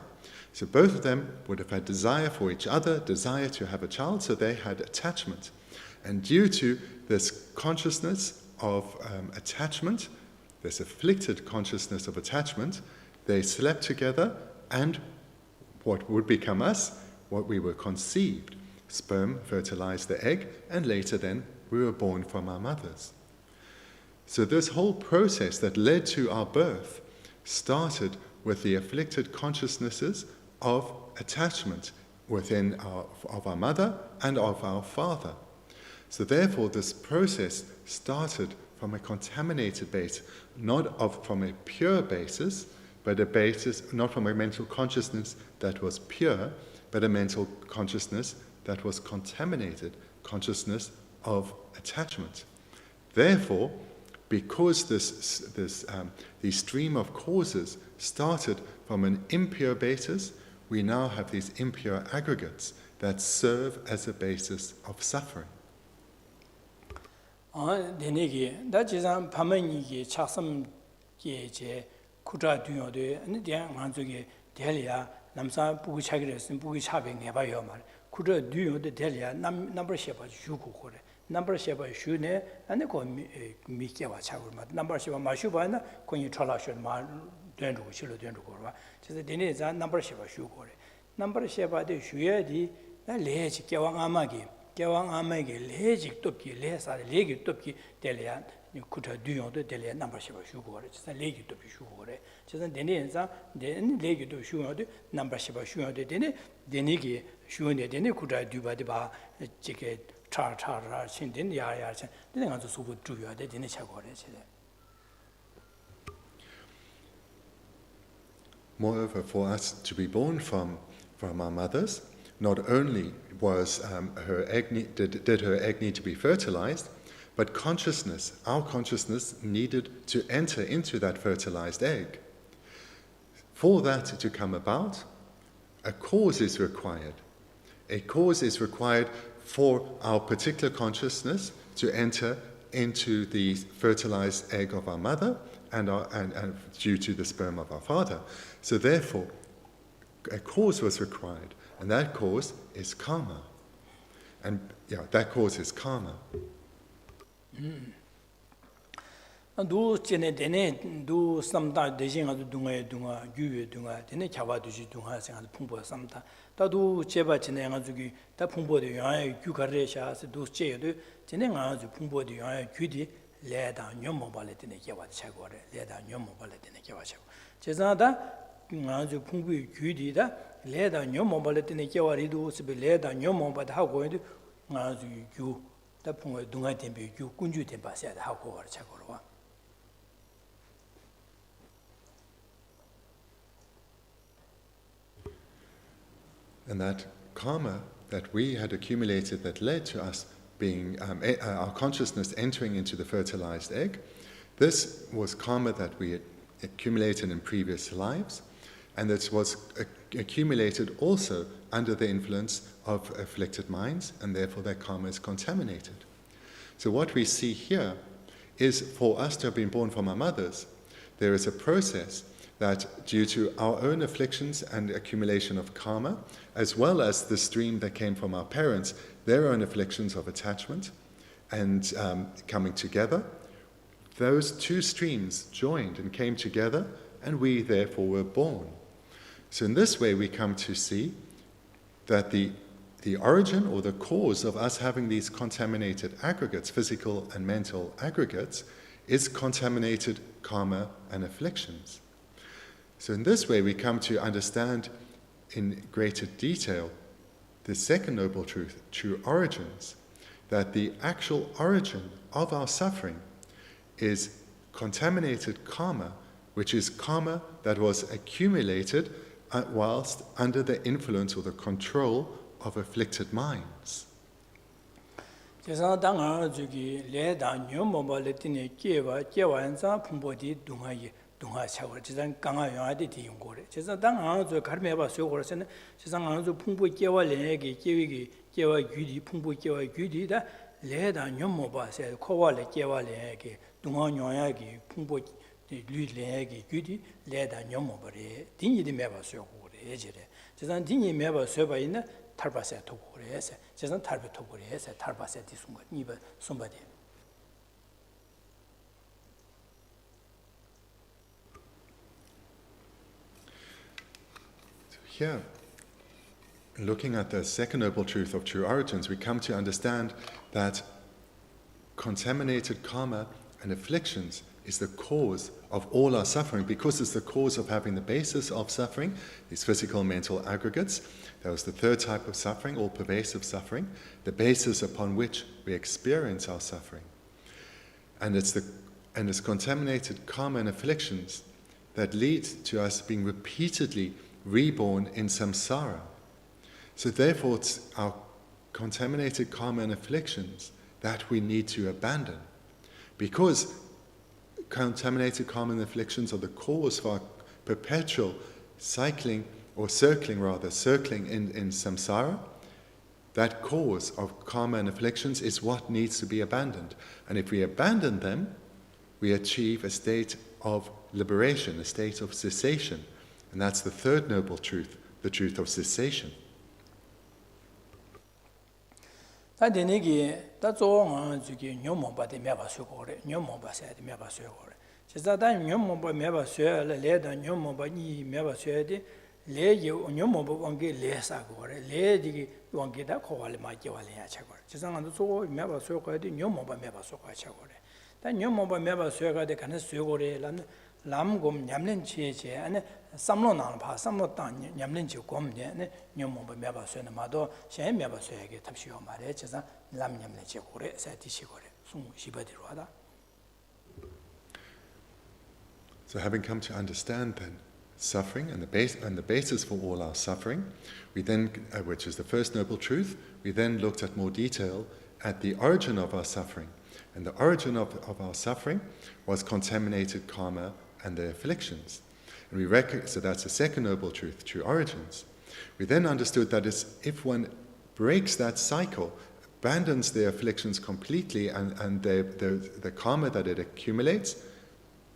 Speaker 2: So both of them would have had desire for each other, desire to have a child, so they had attachment. And due to this consciousness of attachment, this afflicted consciousness of attachment, they slept together, and what would become us, what we were conceived. Sperm fertilized the egg, and later then we were born from our mothers. So this whole process that led to our birth started with the afflicted consciousnesses of attachment within of our mother and of our father. So therefore this process started from a contaminated base, not from a pure basis, but a basis not from a mental consciousness that was pure, but a mental consciousness that was contaminated, consciousness of attachment. Therefore, because the stream of causes started from an impure basis, we now have these impure aggregates that serve as a basis of suffering.
Speaker 1: 데네기 다지상 파면이기 차섬게 제 쿠자 듀요데 안디안 한쪽에 델리아 남사 부기 차기를 했으면 부기 차병 해봐요 말 쿠자 듀요데 델리아 넘버 쉐바 주고 그래 넘버 쉐바 슈네 안에 거 미케와 차고 말 넘버 쉐바 마슈바나 거기 철라셔 말 된주고 실로 된주고 봐 그래서 데네자 넘버 쉐바 슈고 그래 넘버 쉐바데 슈야디 나 레지 개왕 아마기 개왕 아마게 레직 돕기 레사 레기 돕기 델리아 쿠타 듀요도 델리아 넘버 쉐바 슈고 그래 진짜 레기 돕기 슈고 그래 진짜 데네자 데 레기도 슈고도 넘버 쉐바 슈고도 데네기 슈네 데네 쿠타 듀바데 바 지게 차차라 신된 야야 데네 가서 수고 주요데 데네 차고 그래 진짜.
Speaker 2: Moreover, for us to be born from our mothers, not only was her egg did her egg need to be fertilized, but consciousness, our consciousness, needed to enter into that fertilized egg. For that to come about, a cause is required. A cause is required for our particular consciousness to enter into the fertilized egg of our mother and due to the sperm of our father. So therefore, a cause was required, and that cause is karma. And that cause is karma.
Speaker 1: 도 제네 데네 도 삼다 대신아도 둥아 규에 둥아 데네 차바도지 둥아 생각 풍부가 삼다 다도 제바 진행아 주기 다 풍부의 영향 규가레샤스 도 제도 진행아 주 풍부의 영향 규디 레다 녀모발레 데네 개와 차고래 레다 녀모발레 데네 개와 차고 제자다 아주 풍부의 규디다 레다 녀모발레 데네 개와리도 스베 레다 녀모바다 하고 해도 아주 규다 풍부의 둥아 템비 규 군주 템바세다 하고 와 차고로
Speaker 2: And that karma that we had accumulated that led to us being, our consciousness entering into the fertilized egg, this was karma that we had accumulated in previous lives, and that was accumulated also under the influence of afflicted minds, and therefore their karma is contaminated. So what we see here is for us to have been born from our mothers, there is a process that due to our own afflictions and accumulation of karma, as well as the stream that came from our parents, their own afflictions of attachment and coming together, those two streams joined and came together, and we therefore were born. So in this way we come to see that the origin or the cause of us having these contaminated aggregates, physical and mental aggregates, is contaminated karma and afflictions. So in this way we come to understand in greater detail the second noble truth, true origins, that the actual origin of our suffering is contaminated karma, which is karma that was accumulated whilst under the influence or the control of afflicted minds.
Speaker 1: 동화 차고 지상 강화 영화데 디용고래 제가 당하고 가르메바 소고르세는 지상 안주 풍부 깨와래게 깨위기 깨와 유리 풍부 깨와 유리다 레다 녀모바세 코와래 깨와래게 동화 영화기 풍부 류래게 유리 레다 녀모버리 딘이디 메바 소고래 제래 지상 딘이 메바 소바이나 탈바세 도고래세 지상 탈베 도고래세 탈바세 디순거 니바 손바디
Speaker 2: Here, looking at the second noble truth of true origins, we come to understand that contaminated karma and afflictions is the cause of all our suffering, because it's the cause of having the basis of suffering, these physical and mental aggregates. That was the third type of suffering, all pervasive suffering, the basis upon which we experience our suffering. And it's contaminated karma and afflictions that lead to us being repeatedly reborn in samsara. So therefore it's our contaminated karma and afflictions that we need to abandon, because contaminated karma and afflictions are the cause for our perpetual circling in samsara. That cause of karma and afflictions is what needs to be abandoned, and if we abandon them, we achieve a state of liberation, a state of cessation. And that's the third noble truth, the truth of cessation.
Speaker 1: 람곰 냠는 체체 안에 삼로나는 봐 삼로당 냠는지 곰네 녀모바 메바스는 마도 셰 메바스에게 탑시오 말에 제가 람 냠는지 고래 세티시고래 숭 시바디로 하다.
Speaker 2: So having come to understand then suffering and the basis for all our suffering, we then, which is the first noble truth, we then looked at more detail at the origin of our suffering. And the origin of our suffering was contaminated karma and the afflictions. And so that's the second noble truth, true origins. We then understood that if one breaks that cycle, abandons the afflictions completely and the karma that it accumulates,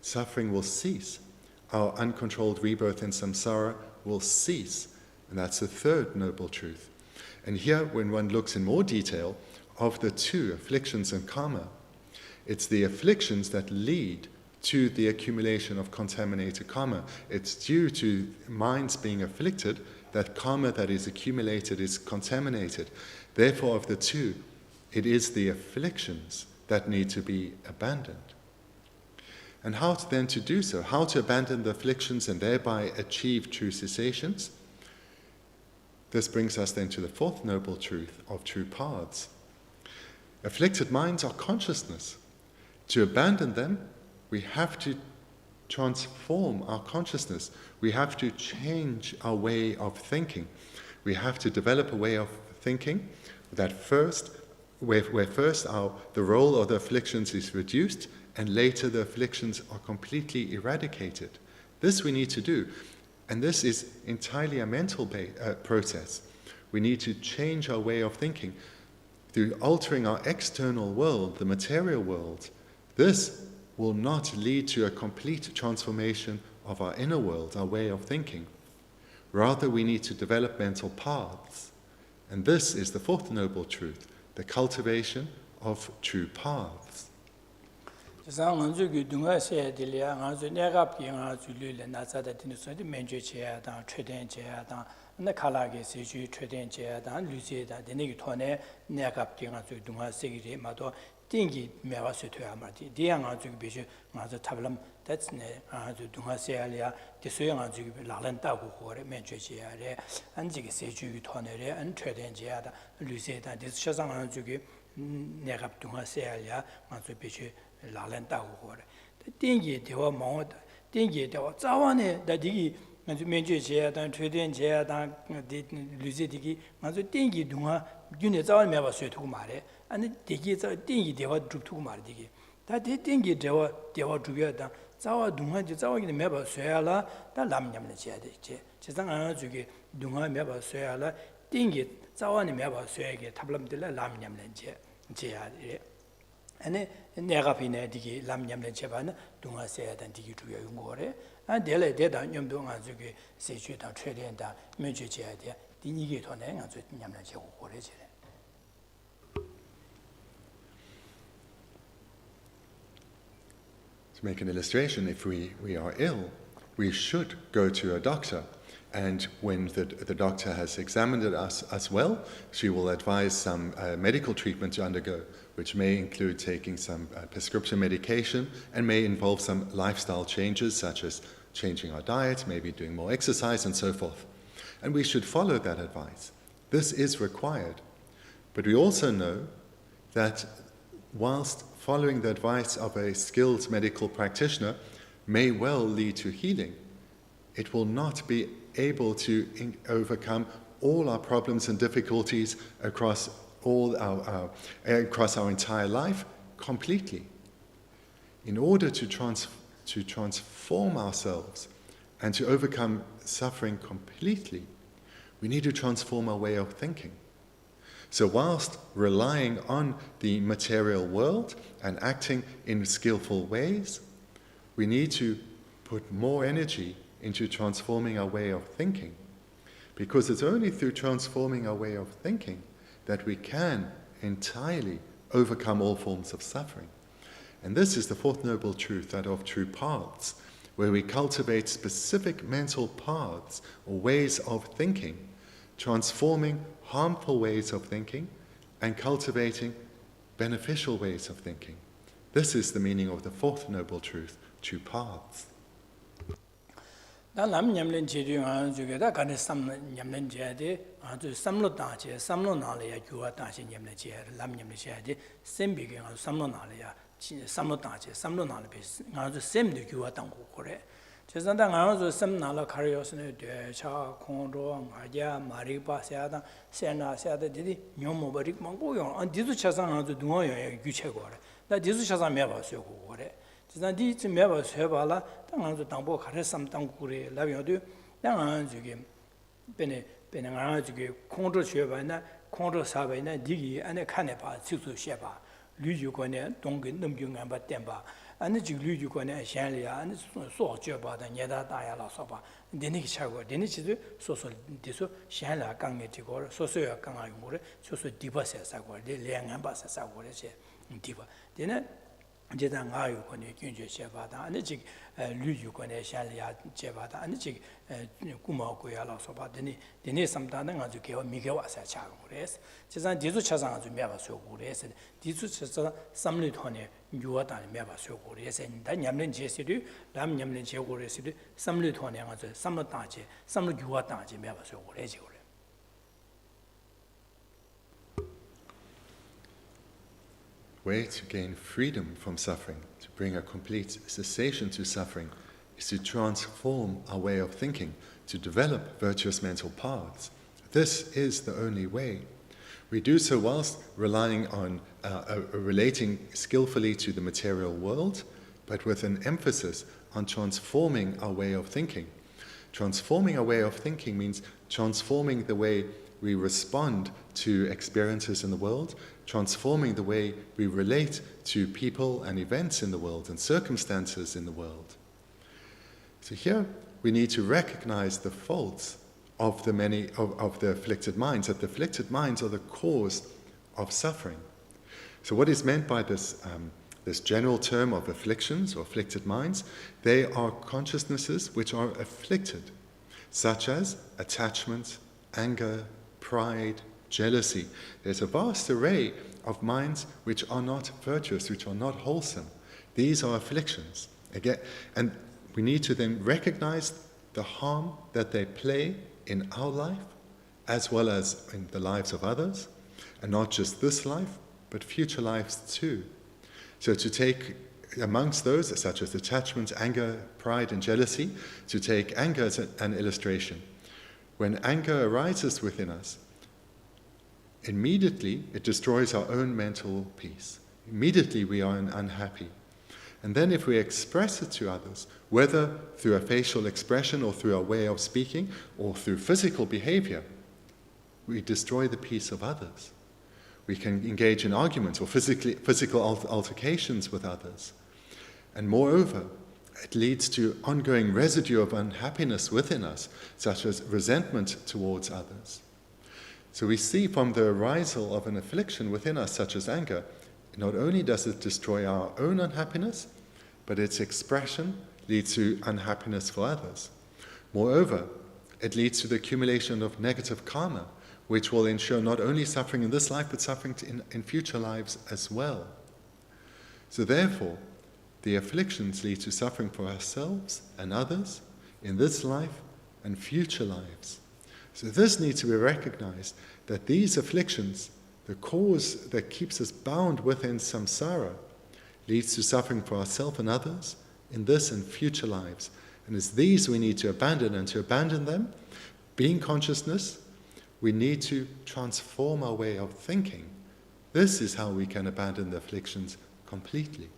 Speaker 2: suffering will cease. Our uncontrolled rebirth in samsara will cease. And that's the third noble truth. And here, when one looks in more detail of the two, afflictions and karma, it's the afflictions that lead to the accumulation of contaminated karma. It's due to minds being afflicted that karma that is accumulated is contaminated. Therefore, of the two, it is the afflictions that need to be abandoned. And how then to do so? How to abandon the afflictions and thereby achieve true cessations? This brings us then to the fourth noble truth of true paths. Afflicted minds are consciousness. To abandon them, we have to transform our consciousness. We have to change our way of thinking. We have to develop a way of thinking that where first the role of the afflictions is reduced, and later the afflictions are completely eradicated. This we need to do, and this is entirely a mental process. We need to change our way of thinking through altering our external world, the material world. This will not lead to a complete transformation of our inner world, our way of thinking. Rather, we need to develop mental paths. And this is the fourth noble truth, the cultivation of true paths.
Speaker 1: 띵기 매와서 돼야 말지 디양 아주 비시 맞아 탑람 that's ne 아주 동아세알이야 디소양 아주 라란다고 거래 맨죄지야래 안지게 세주기 토네래 안 최된지야다 루세다 디스샤상 아주 내가 동아세알이야 아주 비시 라란다고 거래 띵기 대화 뭐다 띵기 대화 자원에 다디기 아주 맨죄지야다 최된지야다 루세디기 아주 띵기 동아 균에 자원 매와서 두고 말해 아니 되게 저 띵이 대화 두고 말이지. 다 띵이 대화 두야다. 자와 동화지 자와기 매봐 쇠야라. 다 남냠네 지야 되지. 세상 하나 주기 동화 매봐 쇠야라. 띵이 자와니 매봐 쇠야게 탑람들라 남냠네 지야 돼. 아니 내가 비네 디기 남냠네 제바는 동화 쇠야단 디기 두야 용거래. 아 내래 대다 념동 아주기 세주다 최된다 면주 지야 돼. 디니게 돈에 아주 냠네 제고 거래지.
Speaker 2: To make an illustration, if we are ill, we should go to a doctor. And when the doctor has examined us well, she will advise some medical treatment to undergo, which may include taking some prescription medication and may involve some lifestyle changes, such as changing our diet, maybe doing more exercise, and so forth. And we should follow that advice. This is required. But we also know that whilst following the advice of a skilled medical practitioner may well lead to healing, it will not be able to overcome all our problems and difficulties across our entire life completely. In order to transform ourselves and to overcome suffering completely, we need to transform our way of thinking. So whilst relying on the material world and acting in skillful ways, we need to put more energy into transforming our way of thinking. Because it's only through transforming our way of thinking that we can entirely overcome all forms of suffering. And this is the fourth noble truth, that of true paths, where we cultivate specific mental paths or ways of thinking, transforming harmful ways of thinking and cultivating beneficial ways of thinking. This is the meaning of the fourth noble truth, true paths.
Speaker 1: 제산다 가서 섬나라 가려서네 대차 공로 아야 마리바 세다 세나세다 디디 뇽모버릭 망고요 안 디수 차상아도 동어요 규체고래 나 디수 차상 매봐서 고래 제산 디지 매봐서 해봐라 당한도 당보 가래 삼당구래 라비어도 당한 저기 베네 가지고 공로学바나 공로 사바나 디기 안에 칸에 봐 직수 셰봐 류주권에 동근 넘경안 받된바 아니 지금 류주권에 샹리아 아니 소저바다 녀다 다야라 소바 데니기 차고 데니치도 소소 디소 샹라 강에 지고 소소야 강아 요래 소소 디바세 사고 레량안 바세 사고 그래제 디바 데네 제단 아유권에 균제 셰바다 아니 지금 류주권에 샹리아 제바다 아니 지금 꾸마고야라 소바 데니 삼다는 아주 개와 미개와서 차고 그래서 제산 디수 차상 아주 매바서 그래서 디수 차상 삼리톤에 유화단에 매바서 그래서 다 냠는 제시를 남 냠는 제고래서 삼리톤에 아주 삼로다제 삼로 유화단제 매바서 그래지 그래.
Speaker 2: Way to gain freedom from suffering, to bring a complete cessation to suffering, is to transform our way of thinking, to develop virtuous mental paths. This is the only way. We do so whilst relying on relating skillfully to the material world, but with an emphasis on transforming our way of thinking. Transforming our way of thinking means transforming the way we respond to experiences in the world, transforming the way we relate to people and events in the world and circumstances in the world. So here we need to recognize the faults of the many of the afflicted minds, that the afflicted minds are the cause of suffering. So what is meant by this this general term of afflictions or afflicted minds? They are consciousnesses which are afflicted, such as attachment, anger, pride, jealousy. There's a vast array of minds which are not virtuous, which are not wholesome. These are afflictions. Again, and we need to then recognize the harm that they play in our life, as well as in the lives of others, and not just this life, but future lives too. So to take amongst those, such as attachment, anger, pride, and jealousy, to take anger as an illustration. When anger arises within us, immediately it destroys our own mental peace. Immediately we are unhappy. And then if we express it to others, whether through a facial expression or through our way of speaking or through physical behavior, we destroy the peace of others. We can engage in arguments or physical altercations with others. And moreover, it leads to ongoing residue of unhappiness within us, such as resentment towards others. So we see from the arisal of an affliction within us, such as anger, not only does it destroy our own unhappiness, but its expression leads to unhappiness for others. Moreover, it leads to the accumulation of negative karma, which will ensure not only suffering in this life, but suffering in future lives as well. So therefore, the afflictions lead to suffering for ourselves and others in this life and future lives. So this needs to be recognized, that these afflictions, the cause that keeps us bound within samsara, leads to suffering for ourselves and others in this and future lives. And it's these we need to abandon, and to abandon them, being consciousness, we need to transform our way of thinking. This is how we can abandon the afflictions completely.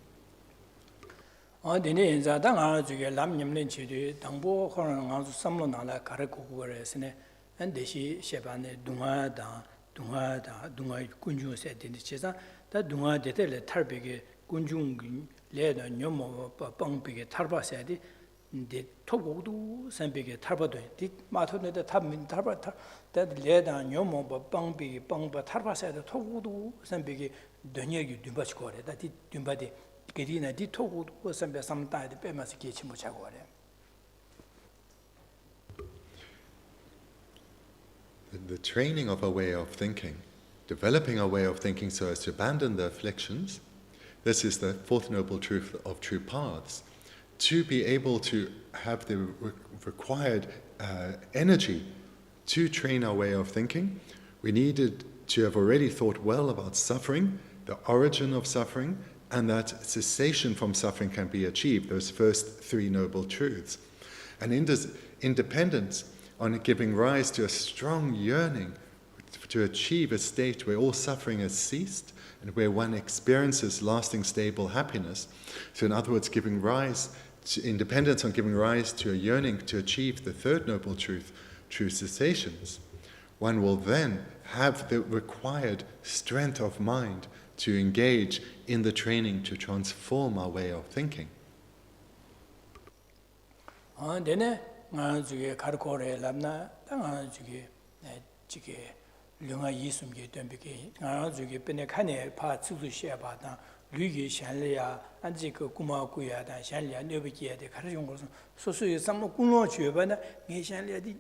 Speaker 1: de togodu sambege tarbadoy di matone de tabmin tarba that leda nyomo bangbi bangba tarbasa de togodu sambege donyegi dumbachi gore that di dumbade gerina di togodu sambe samta de pemas gechi mo chagore.
Speaker 2: The training of a way of thinking, developing a way of thinking so as to abandon the afflictions, this is the fourth noble truth of true paths. To be able to have the required energy to train our way of thinking, we needed to have already thought well about suffering, the origin of suffering, and that cessation from suffering can be achieved, those first three noble truths. And independence on giving rise to a strong yearning to achieve a state where all suffering has ceased and where one experiences lasting, stable happiness. So in other words, giving rise to independence on giving rise to a yearning to achieve the third noble truth, true cessations, one will then have the required strength of mind to engage in the training to transform our way of thinking.
Speaker 1: Luigi Shanlia, Anzico Kumakuya, Shanlia, Nobikia, the Carjungos, so some Kuno Chubana, Nishanlia di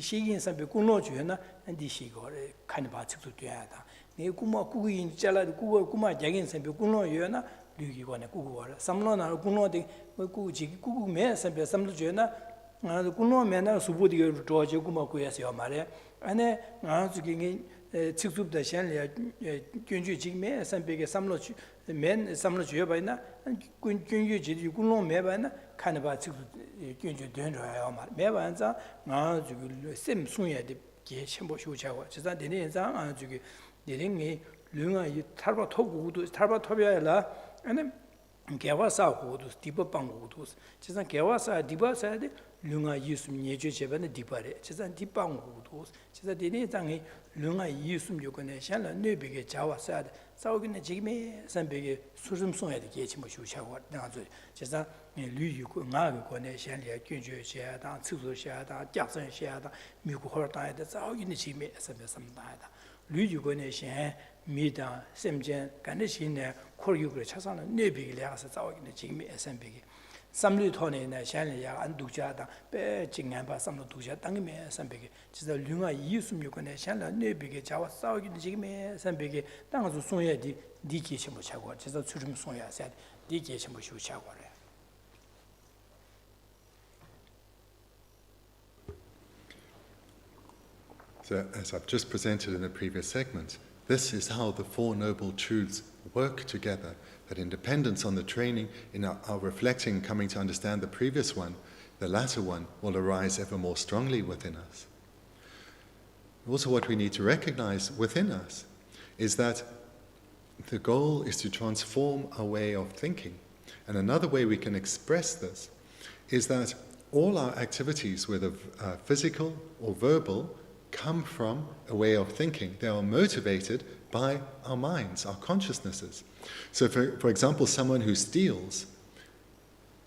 Speaker 1: Shigin Sambi Kuno Chuna, and the Shigo, kind of parts to Tiada. Nekuma Kugi in Jala, Kuma Jagin Sambi Kuno Yuna, Luigi one a Kugu, some Lona Kuno de Kugu Mea Sambi, some Juna, the Kuno Mena, Subudi George Kumakuya Siomare, and then Nanzuki. Tsup the Shanlia, Junju Jigme, some big Samlo men, Samlo Jubaina, and Junju Jiguno Mebana, kind of Junju Dendra, Mebanza, now you same Sunya, the Geshimbo Shuchawa, Chizan Denizan, and you didn't Luna, you Tarba Togu, Tarba Tobiala, and then Gavasa Hudus, Diba Bangudus, Chizan Gavasa, Diba said, lunga yusum nyeju chebane dipare chizan dipang udos chiza dine zangi lunga yusum yokone shanla nebege jawa sad saugine jigme sanbege surum sonya de gechimo shuchawa nazo chiza lu yuko nga gone shanlia gyunjue xia da tsuzu xia da jiasen xia da migu hor da de saugine jigme sanbe samda da lu yuko ne shan mi da semjen 간에 신에 코르유를 찾아는 nebege 려서 saugine jigme sanbege 삼류 톤에나 샤리야 안 두자다 배 징한바 삼로 두자 땅에 삼백에 진짜 류가 이웃음 요건에 샤라 네비게 자와 싸우기는 지금에 삼백에 땅에서 송야디 니게 좀 차고 진짜 주름 송야 세 니게 좀 쉬고 차고래.
Speaker 2: So, as I've just presented in the previous segment, this is how the Four Noble Truths work together. That independence on the training, in our reflecting, coming to understand the previous one, the latter one will arise ever more strongly within us. Also, what we need to recognize within us is that the goal is to transform our way of thinking. And another way we can express this is that all our activities, whether physical or verbal, come from a way of thinking. They are motivated by our minds, our consciousnesses. So for example, someone who steals,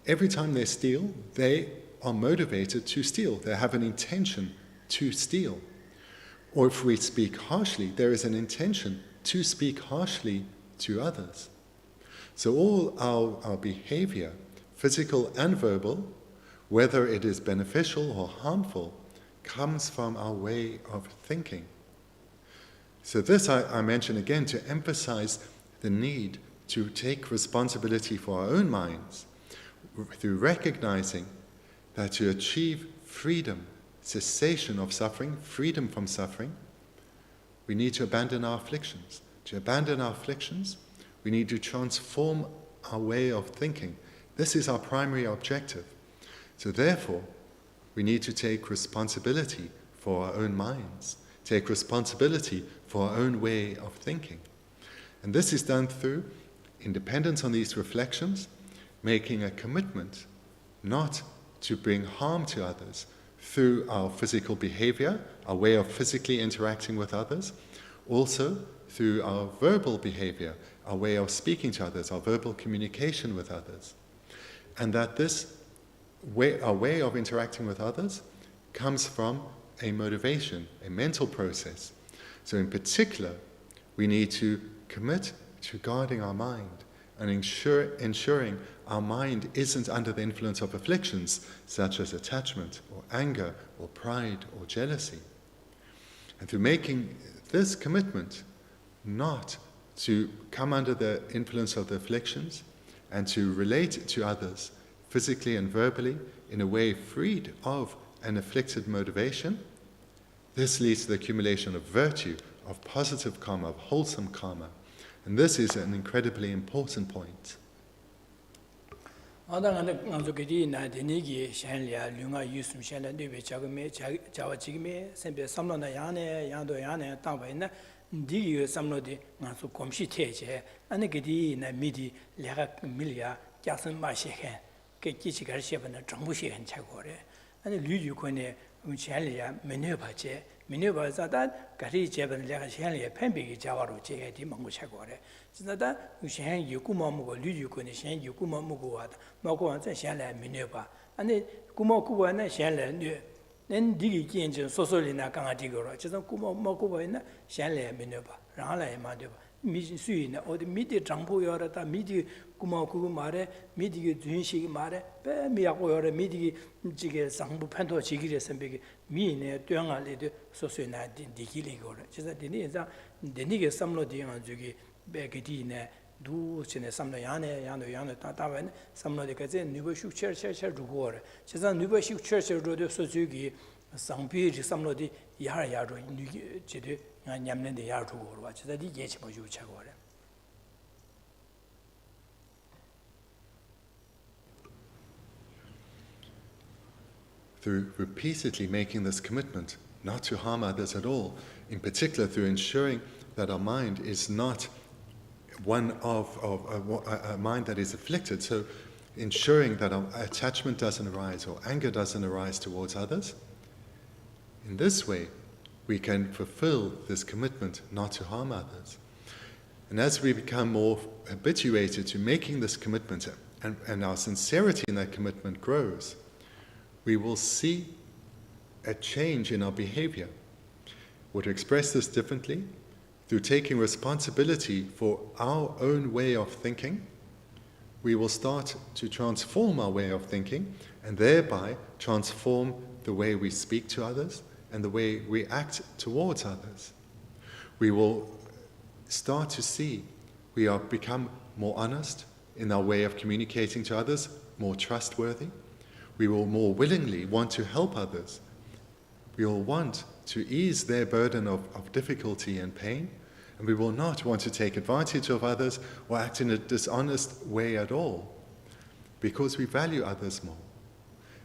Speaker 2: every time they steal, they are motivated to steal. They have an intention to steal. Or if we speak harshly, there is an intention to speak harshly to others. So all our behavior, physical and verbal, whether it is beneficial or harmful, comes from our way of thinking. So this I mention again to emphasize the need to take responsibility for our own minds through recognizing that to achieve freedom, cessation of suffering, freedom from suffering, we need to abandon our afflictions. To abandon our afflictions, we need to transform our way of thinking. This is our primary objective. So therefore, we need to take responsibility for our own minds, take responsibility for our own way of thinking. And this is done through independence on these reflections, making a commitment not to bring harm to others through our physical behavior, our way of physically interacting with others, also through our verbal behavior, our way of speaking to others, our verbal communication with others. And that our way of interacting with others comes from a motivation, a mental process. So in particular, we need to commit to guarding our mind and ensuring our mind isn't under the influence of afflictions such as attachment or anger or pride or jealousy. And through making this commitment not to come under the influence of the afflictions and to relate to others physically and verbally in a way freed of an afflicted motivation, this leads to the accumulation of virtue, of positive karma, of wholesome karma. And this is an incredibly important point.
Speaker 1: 미네바자다 가리 제번 내가 시행에 팬비기 자와로 제게 먹고 차고래 진짜다 시행 유구마 먹고 류유고네 시행 유구마 먹고 와다 먹고 완전 시행에 미네바 아니 구마 구바나 시행에 는 디기 견전 소소리나 강아디고로 진짜 구마 먹고 봐이나 시행에 미네바 라라에 마데 미수이나 어디 미디 장보여라다 미디 구마 구고 말에 미디게 준식이 말에 배 미야고여라 미디 지게 상부 판도 지기를 선배기 미네 뛰어갈래도 소소이나 디기리고라 진짜 디니자 데니게 삼로디가 저기 배기디네 두치네 삼로 야네 따다wen 삼로디까지 누버슈 처처 두고라 진짜 누버슈 처처로도 소주기 상비 삼로디 야야로 지데 냠는데 야두고로 와 진짜 디 예치 뭐 유차고라.
Speaker 2: Through repeatedly making this commitment not to harm others at all, in particular through ensuring that our mind is not one of a mind that is afflicted. So ensuring that our attachment doesn't arise or anger doesn't arise towards others. In this way, we can fulfill this commitment not to harm others. And as we become more habituated to making this commitment and our sincerity in that commitment grows, we will see a change in our behavior. Or to express this differently, through taking responsibility for our own way of thinking, we will start to transform our way of thinking and thereby transform the way we speak to others and the way we act towards others. We will start to see we are become more honest in our way of communicating to others, more trustworthy. We will more willingly want to help others. We will want to ease their burden of difficulty and pain, and we will not want to take advantage of others or act in a dishonest way at all, because we value others more.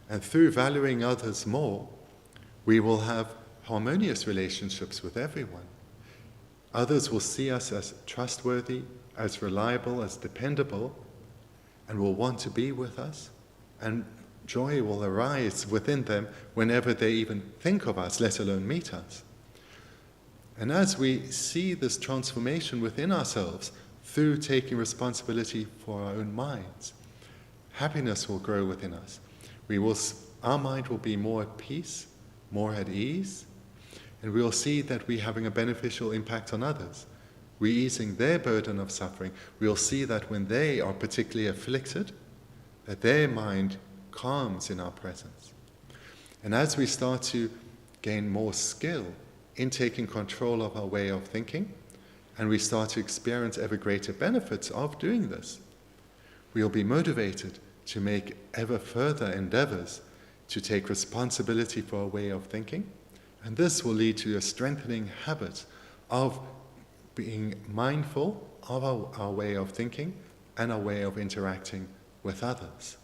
Speaker 2: And through valuing others more, we will have harmonious relationships with everyone. Others will see us as trustworthy, as reliable, as dependable, and will want to be with us, and joy will arise within them whenever they even think of us, let alone meet us. And as we see this transformation within ourselves through taking responsibility for our own minds, happiness will grow within us. Our mind will be more at peace, more at ease, and we will see that we're having a beneficial impact on others. We're easing their burden of suffering. We'll see that when they are particularly afflicted, that their mind calms in our presence. And as we start to gain more skill in taking control of our way of thinking, and we start to experience ever greater benefits of doing this, we'll be motivated to make ever further endeavors to take responsibility for our way of thinking, and this will lead to a strengthening habit of being mindful of our way of thinking and our way of interacting with others.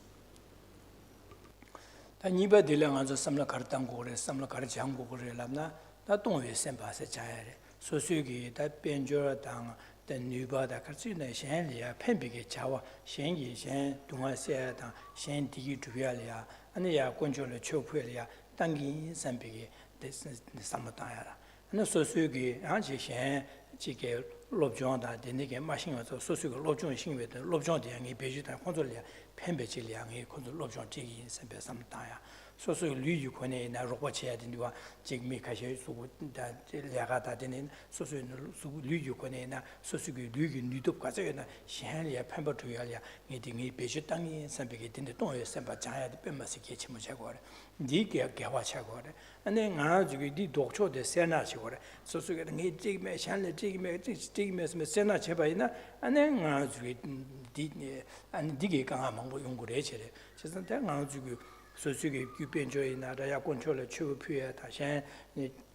Speaker 1: 다 니바 딜랑아서 삼라 가르땅고래 삼라 가르장고래 람나 다 동외 셈바세 자야래 소수기 다 변조당 다 니바다 같이네 셴리아 펜비게 자와 셴기 셴 동아세다 셴 디기 두야리아 아니야 권조를 초푸리아 당기 삼비게 삼마다야라 나 소수기 아지 셴 지게 롭종다 되네게 마신어서 소수기 롭종 신외的롭종 대응이 배주다 권조리아 펜베질량이 권조 롭종 지기 삼베 삼다야 소소 류유권에 나 로봇해야 된다와 지금 가셔 수고 다 레가다 되는 소소 류유권에 나 소소기 류기 뉴도 가져야 시한이야 펜버투야야 이딩이 배주 땅이 삼베게 된데 동에 삼바 자야 뺀마스 개치모 자고래 니게 개화차고래 아니 나 저기 니 독초데 세나치고래 소소게 니 지금 샤를 지금 세나 제바이나 아니 나 저기 디 아니 디게 강한 뭐 연구를 해체래 그래서 내가 저기 소수기 규변조에 나라야 권초를 추표에 다시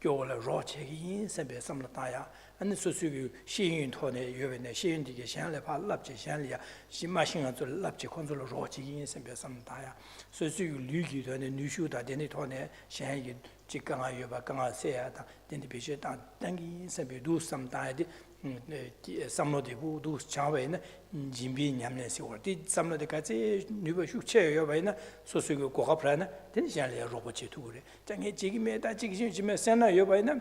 Speaker 1: 교를 로체기 선배 삼라다야 아니 소수기 시인토네 요변에 시인디게 샹래 발랍지 샹리야 심마싱아 줄 랍지 권초를 로체기 선배 삼다야 소수기 류기도네 뉴슈다 되네 토네 샹이 직강아 요바 강아세야다 된디 비제다 당기 선배도 삼다야디 삼로되고 두 차외는 진비 냠내시 월디 삼로되까지 누가 흉체여 봐이나 소수고 고갑라나 된시알이야 로봇이 두고래 장에 지금에다 지금쯤에 세나 여봐이나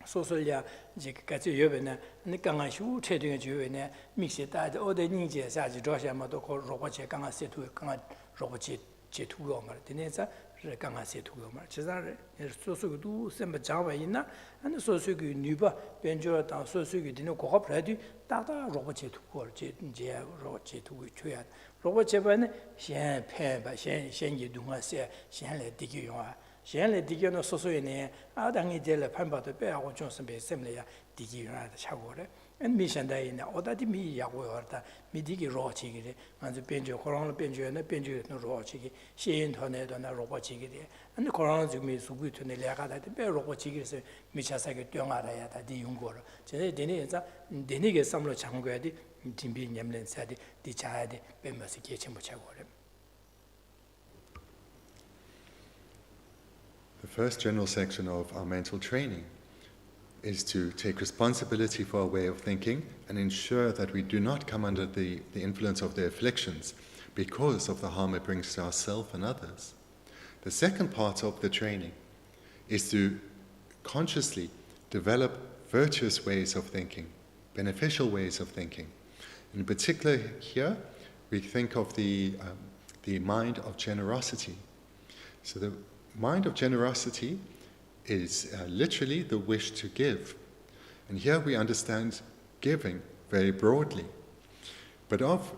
Speaker 1: 소설야 지금까지 여봐이나 니강아 흉체되게 주요네 믹시다 어디 닝제 사지 저샤마도 고 로봇이 강아 세투 강아 로봇이 제투고 말 되네서 강아 세투고 말 제자를 소수고도 셈바 자와이나 안 소수기 뉴바 변조다 소수기 되는 고갑라디 다다 로봇이 두고 이제 로봇이 두고 줘야 로봇 제반에 셴 패바 셴이 동아세 셴레 디기요아 셴레 디기요는 소소이네 아당이 될 판바도 빼하고 좀 선배 셈래야 디기요라다 차고래 안 미션다이나 오다디 미야고요다 미디기 로치기래 먼저 변조 코로나 변조에는 변조는 로치기 시인터네도나 로봇이기래 근데 코로나 지금 수부트네 레가다데 빼 로봇이기래서 미차사게 뛰어나야다 디 연구를 제가 되네자 되네게 삼로 장고야디 진비 냠렌사디 디차야디 빼면서 개체 못 차고래.
Speaker 2: The first general section of our mental training is to take responsibility for our way of thinking and ensure that we do not come under the influence of the afflictions, because of the harm it brings to ourselves and others. The second part of the training is to consciously develop virtuous ways of thinking, beneficial ways of thinking. In particular here, we think of the mind of generosity. So the mind of generosity is literally the wish to give. And here we understand giving very broadly. But of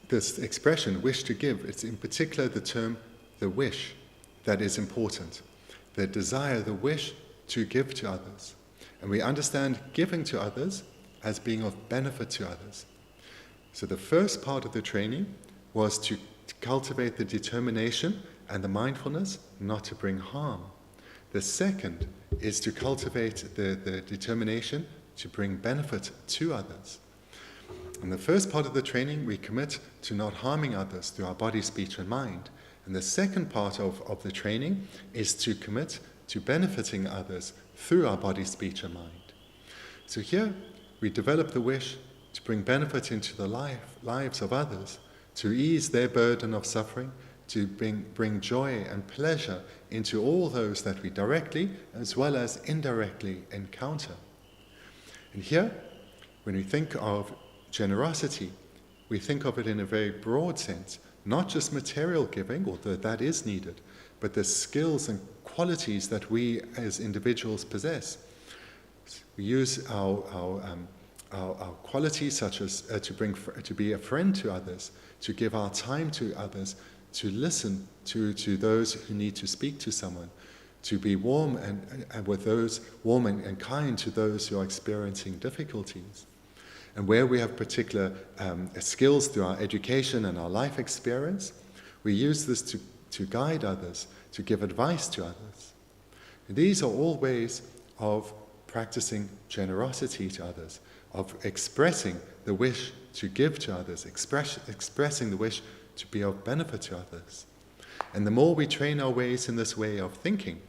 Speaker 2: this expression, wish to give, it's in particular the term, the wish, that is important. The desire, the wish to give to others. And we understand giving to others as being of benefit to others. So the first part of the training was to cultivate the determination and the mindfulness not to bring harm. The second is to cultivate the determination to bring benefit to others. In the first part of the training, we commit to not harming others through our body, speech, and mind. And the second part of the training is to commit to benefiting others through our body, speech, and mind. So here, we develop the wish to bring benefit into the lives of others, to ease their burden of suffering, to bring joy and pleasure into all those that we directly as well as indirectly encounter. And here, when we think of generosity, we think of it in a very broad sense, not just material giving, although that is needed, but the skills and qualities that we as individuals possess. We use our qualities such as to be a friend to others, to give our time to others, to listen to those who need to speak to someone, to be warm and with those warm and kind to those who are experiencing difficulties. And where we have particular skills through our education and our life experience, we use this to guide others, to give advice to others. And these are all ways of practicing generosity to others, of expressing the wish to give to others, expressing the wish to be of benefit to others. And the more we train our ways in this way of thinking,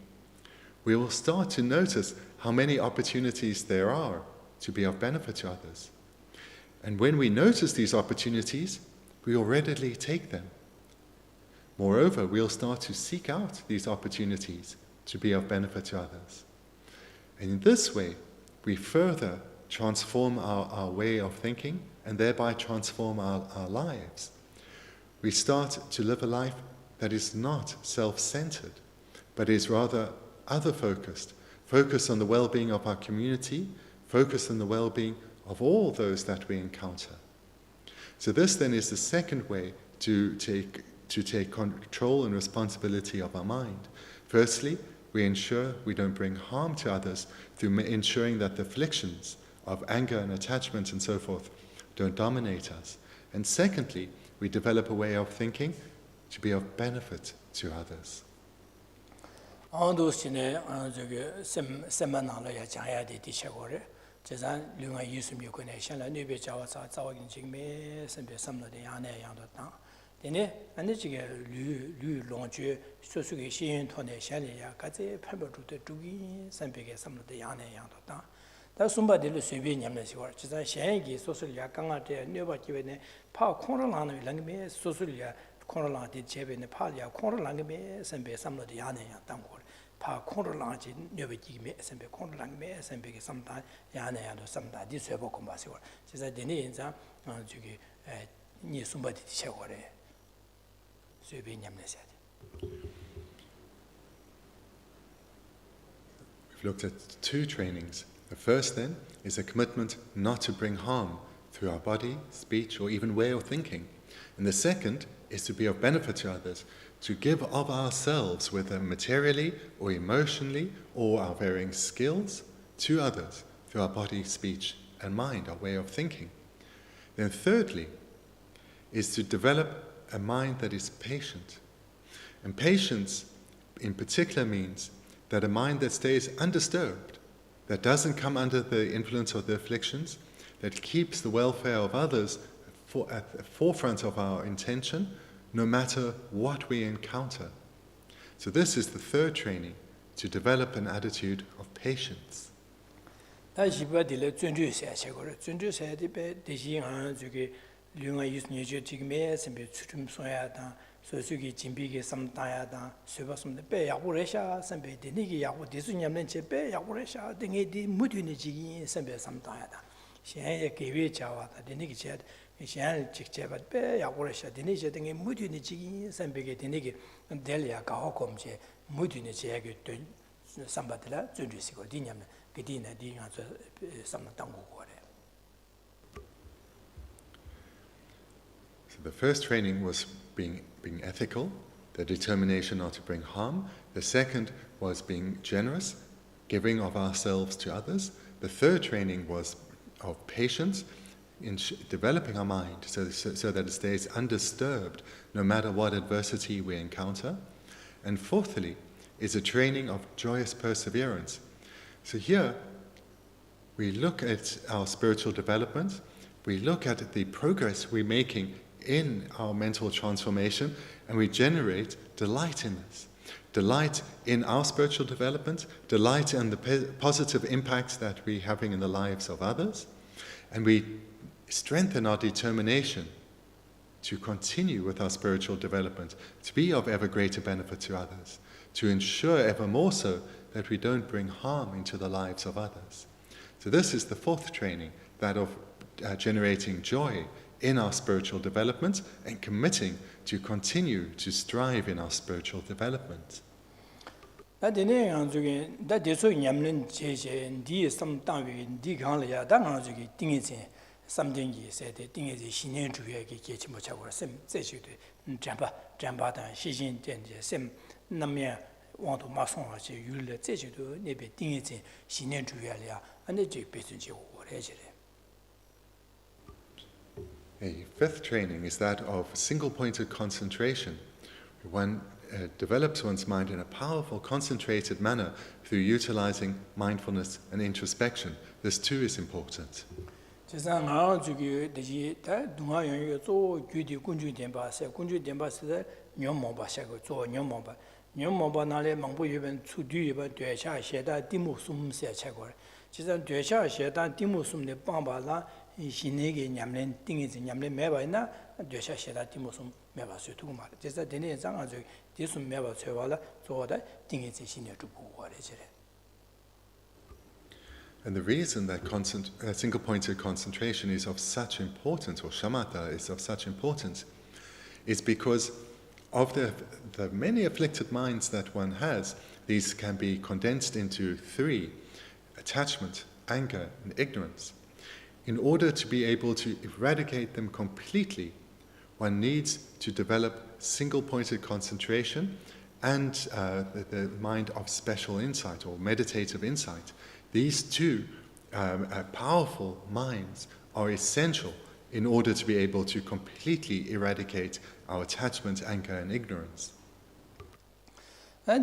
Speaker 2: we will start to notice how many opportunities there are to be of benefit to others. And when we notice these opportunities, we will readily take them. Moreover, we'll start to seek out these opportunities to be of benefit to others. And in this way, we further transform our way of thinking and thereby transform our lives. We start to live a life that is not self-centered, but is rather other-focused, focused on the well-being of our community, focused on the well-being of all those that we encounter. So this then is the second way to take control and responsibility of our mind. Firstly, we ensure we don't bring harm to others through ensuring that the afflictions of anger and attachment and so forth don't dominate us. And secondly, we develop a way of thinking to be of benefit to others.
Speaker 1: 제산 류가 유스미 요건에 샹라 뇌베 자와사 자와긴 징메 선배 삼로데 야네 양도다 데네 안데지게 류 롱주 소수게 시인 토네 샹리야 가제 팔버두데 두기 선배게 삼로데 야네 양도다 다 숨바딜로 쇠비 냠네시와 제산 샹이기 소술야 강아데 뇌바 기베네 파 콩랑하는 랑메 소술야 콩랑한테 제베네 팔야 콩랑게 선배 삼로데 야네 양담고 파 콩랑지 뇌베기메 선배 콩랑메 선배게 삼다 야네야도 삼다 디쇠보 공부하시고 제가 되네 인자 저기 니 숨바디 디셔거래 쇠비 냠내셔야 돼.
Speaker 2: We've looked at two trainings. The first then is a commitment not to bring harm through our body, speech, or even way of thinking. And the second is to be of benefit to others, to give of ourselves, whether materially or emotionally, or our varying skills, to others through our body, speech, and mind, our way of thinking. Then thirdly is to develop a mind that is patient. And patience in particular means that a mind that stays undisturbed, that doesn't come under the influence of the afflictions, that keeps the welfare of others at the forefront of our intention, no matter what we encounter. So this is the third training, to develop an attitude of patience.
Speaker 1: 류가 유스니죠 지금에 선배 추춤 소야다 소수기 진비게 삼다야다 쇠바스인데 배 야구래샤 선배 되니기 야구 디수냠는 제배 야구래샤 등에디 무드니 지기 선배 삼다야다 시에 개위 자와다 되니기 제 시에 직접 배 야구래샤 되니지 등에 무드니 지기 선배게 되니기 델리아 가호kom제 무드니 제게 된 삼바들라 준주시고 디냠는 그디나 디가서 삼당고 거래.
Speaker 2: The first training was being ethical, the determination not to bring harm. The second was being generous, giving of ourselves to others. The third training was of patience, in developing our mind so that it stays undisturbed no matter what adversity we encounter. And fourthly is a training of joyous perseverance. So here we look at our spiritual development, we look at the progress we're making in our mental transformation, and we generate delight in this. Delight in our spiritual development, delight in the positive impacts that we're having in the lives of others, and we strengthen our determination to continue with our spiritual development, to be of ever greater benefit to others, to ensure ever more so that we don't bring harm into the lives of others. So this is the fourth training, that of generating joy in our spiritual development and committing to continue to strive in our spiritual development. A fifth training is that of single-pointed concentration. One develops one's mind in a powerful, concentrated manner through utilizing mindfulness and introspection. This too is important.
Speaker 1: 신에게 냠는 띵이지 냠는 매바이나 되샤 셰다 디모숨 매바스 두고 말. 제가 되네 장아주 디숨 매바 쳐와라 저다 띵이지 신에 두고 거래지래.
Speaker 2: And the reason that single-pointed concentration is of such importance, or shamatha is of such importance, is because of the many afflicted minds that one has. These can be condensed into three: attachment, anger, and ignorance. In order to be able to eradicate them completely, one needs to develop single-pointed concentration and the mind of special insight or meditative insight. These two powerful minds are essential in order to be able to completely eradicate our attachment, anger, and ignorance.
Speaker 1: The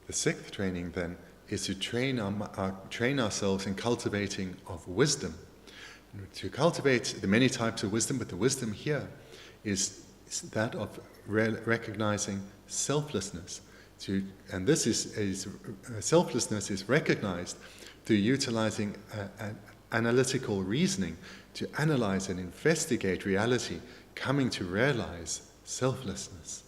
Speaker 2: sixth training then is to train ourselves in cultivating of wisdom. To cultivate the many types of wisdom, but the wisdom here is that of recognizing selflessness. And this is selflessness is recognized through utilizing analytical reasoning to analyze and investigate reality, coming to realize selflessness.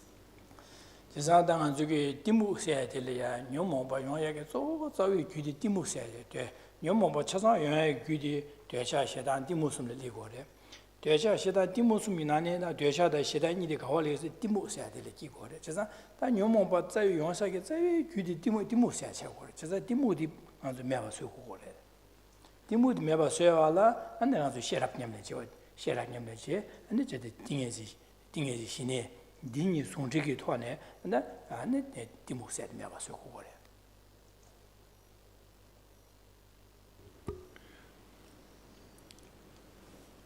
Speaker 1: Timud meba soyala and then to share up nyamleji and the tingezi shine dini sonjiki tone and the timu said meba so.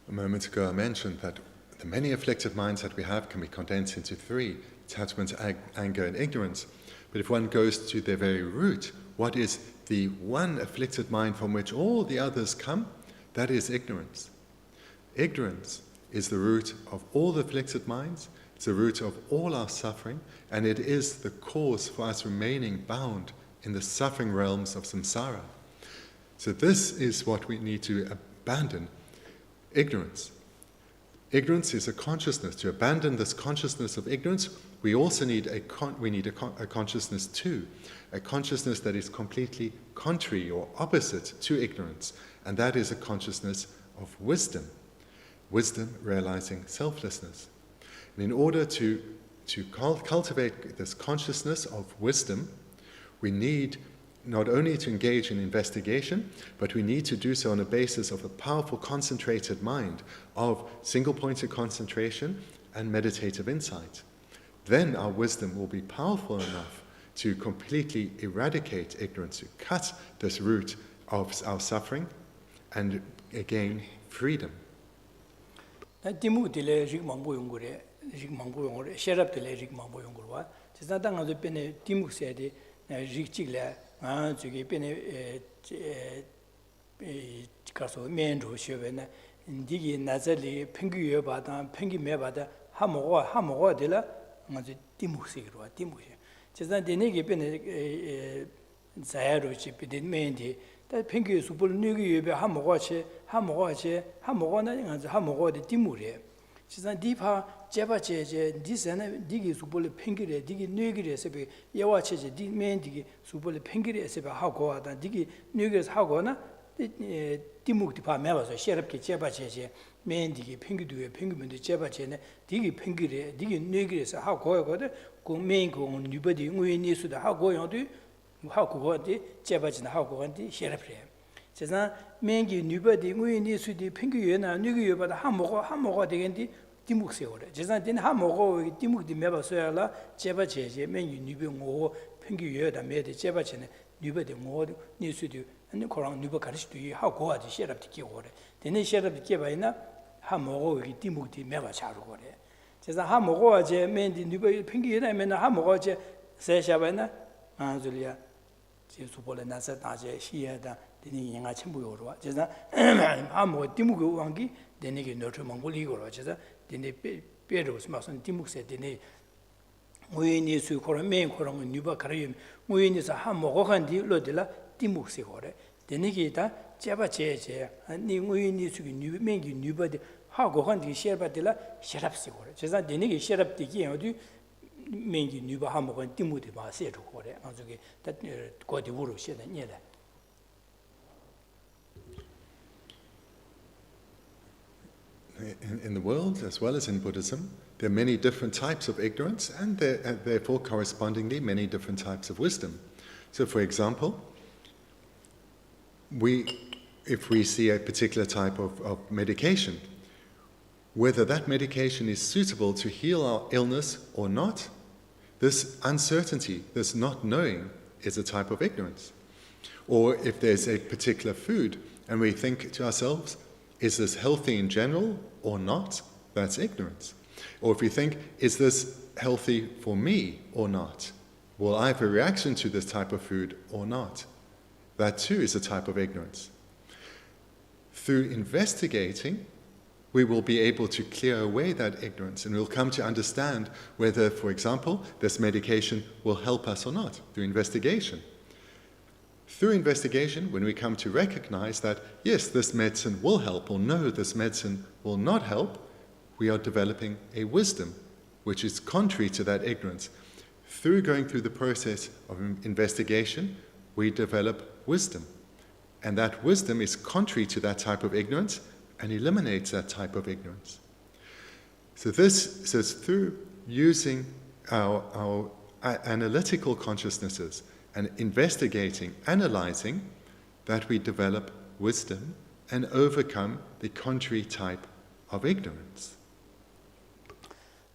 Speaker 2: A moment ago I mentioned that the many afflicted minds that we have can be condensed into three: attachment, anger, and ignorance. But if one goes to their very root, what is the one afflicted mind from which all the others come? That is ignorance. Ignorance is the root of all the afflicted minds, it's the root of all our suffering, and it is the cause for us remaining bound in the suffering realms of samsara. So this is what we need to abandon, ignorance. Ignorance is a consciousness. To abandon this consciousness of ignorance, we also need a consciousness too, a consciousness that is completely contrary or opposite to ignorance, and that is a consciousness of wisdom. Wisdom realizing selflessness. And in order to cultivate this consciousness of wisdom, we need not only to engage in investigation, but we need to do so on the basis of a powerful concentrated mind, of single-pointed concentration and meditative insight. Then our wisdom will be powerful enough to completely eradicate ignorance, to cut this root of our suffering and gain freedom.
Speaker 1: 저기 변에 가서 면로 쉬어베나 인디기 나자리 팽기여 바다 팽기 매바다 하모가 되라 먼저 디무시로 와 디무시 제가 되네게 변에 자야로 집이 면디 다 팽기 수불 누기 옆에 하모가나 하모가 디무래 지난 디파 제바제제 디세나 디기 수불 팽기래 디기 뇌기래 세베 예와체제 디멘디기 수불 팽기래 세베 하고하다 디기 뇌기래서 하고나 디묵디파 매봐서 셰럽게 제바제제 멘디기 팽기도에 팽기면도 제바제네 디기 팽기래 디기 뇌기래서 하고하거든 그 멘고 뉴버디 응외니수다 하고요도 하고거디 제바지나 하고건디 셰럽래 제가 맹기 뉴버디 응외니수디 팽기여나 뇌기여보다 하모가 되겠디 디묵세오래. 제가 된 하모고 디묵디 매봐서야라 제바제제 맹기 뉴병고 팽기여다 매데 제바제네 뉴버디 고 니수디 아니 코랑 뉴버 가르치도 하고하지 셰럽디 끼고래. 되네 셰럽디 끼바이나 하모고 디묵디 매봐 자루고래. 제가 하모고 제 맹디 뉴버 팽기여다 매나 하모고 제 세샤바이나 아줄이야. 제수벌에 나서 다제 시에다 되니 영화 첨부요로 제가 아무 디묵고 왕기 되네게 너트 몽골이고로 제가 되네 베로스 마선 디묵세 되네 무인이 수코로 메코로 뉴바 가르임 무인이서 한 먹어간디 로들라 디묵세고래 되네게다 제바제제 아니 무인이 수기 뉴맹기 뉴바디 하고 간디 셰르바들라 셰랍시고래 제가 되네게 셰랍디기 어디 맹기 뉴바 하모건 디무디 바세르고래 아주게 다 고디 우로 셰다 녀다
Speaker 2: In the world, as well as in Buddhism, there are many different types of ignorance and therefore correspondingly many different types of wisdom. So for example, if we see a particular type of medication, whether that medication is suitable to heal our illness or not, this uncertainty, this not knowing, is a type of ignorance. Or if there's a particular food and we think to ourselves, is this healthy in general or not? That's ignorance. Or if we think, is this healthy for me or not? Will I have a reaction to this type of food or not? That too is a type of ignorance. Through investigating, we will be able to clear away that ignorance and we'll come to understand whether, for example, this medication will help us or not through investigation. Through investigation, when we come to recognize that, yes, this medicine will help, or no, this medicine will not help, we are developing a wisdom, which is contrary to that ignorance. Through going through the process of investigation, we develop wisdom. And that wisdom is contrary to that type of ignorance and eliminates that type of ignorance. So this is through using our analytical consciousnesses and investigating, analyzing, that we develop wisdom and overcome the contrary type of ignorance.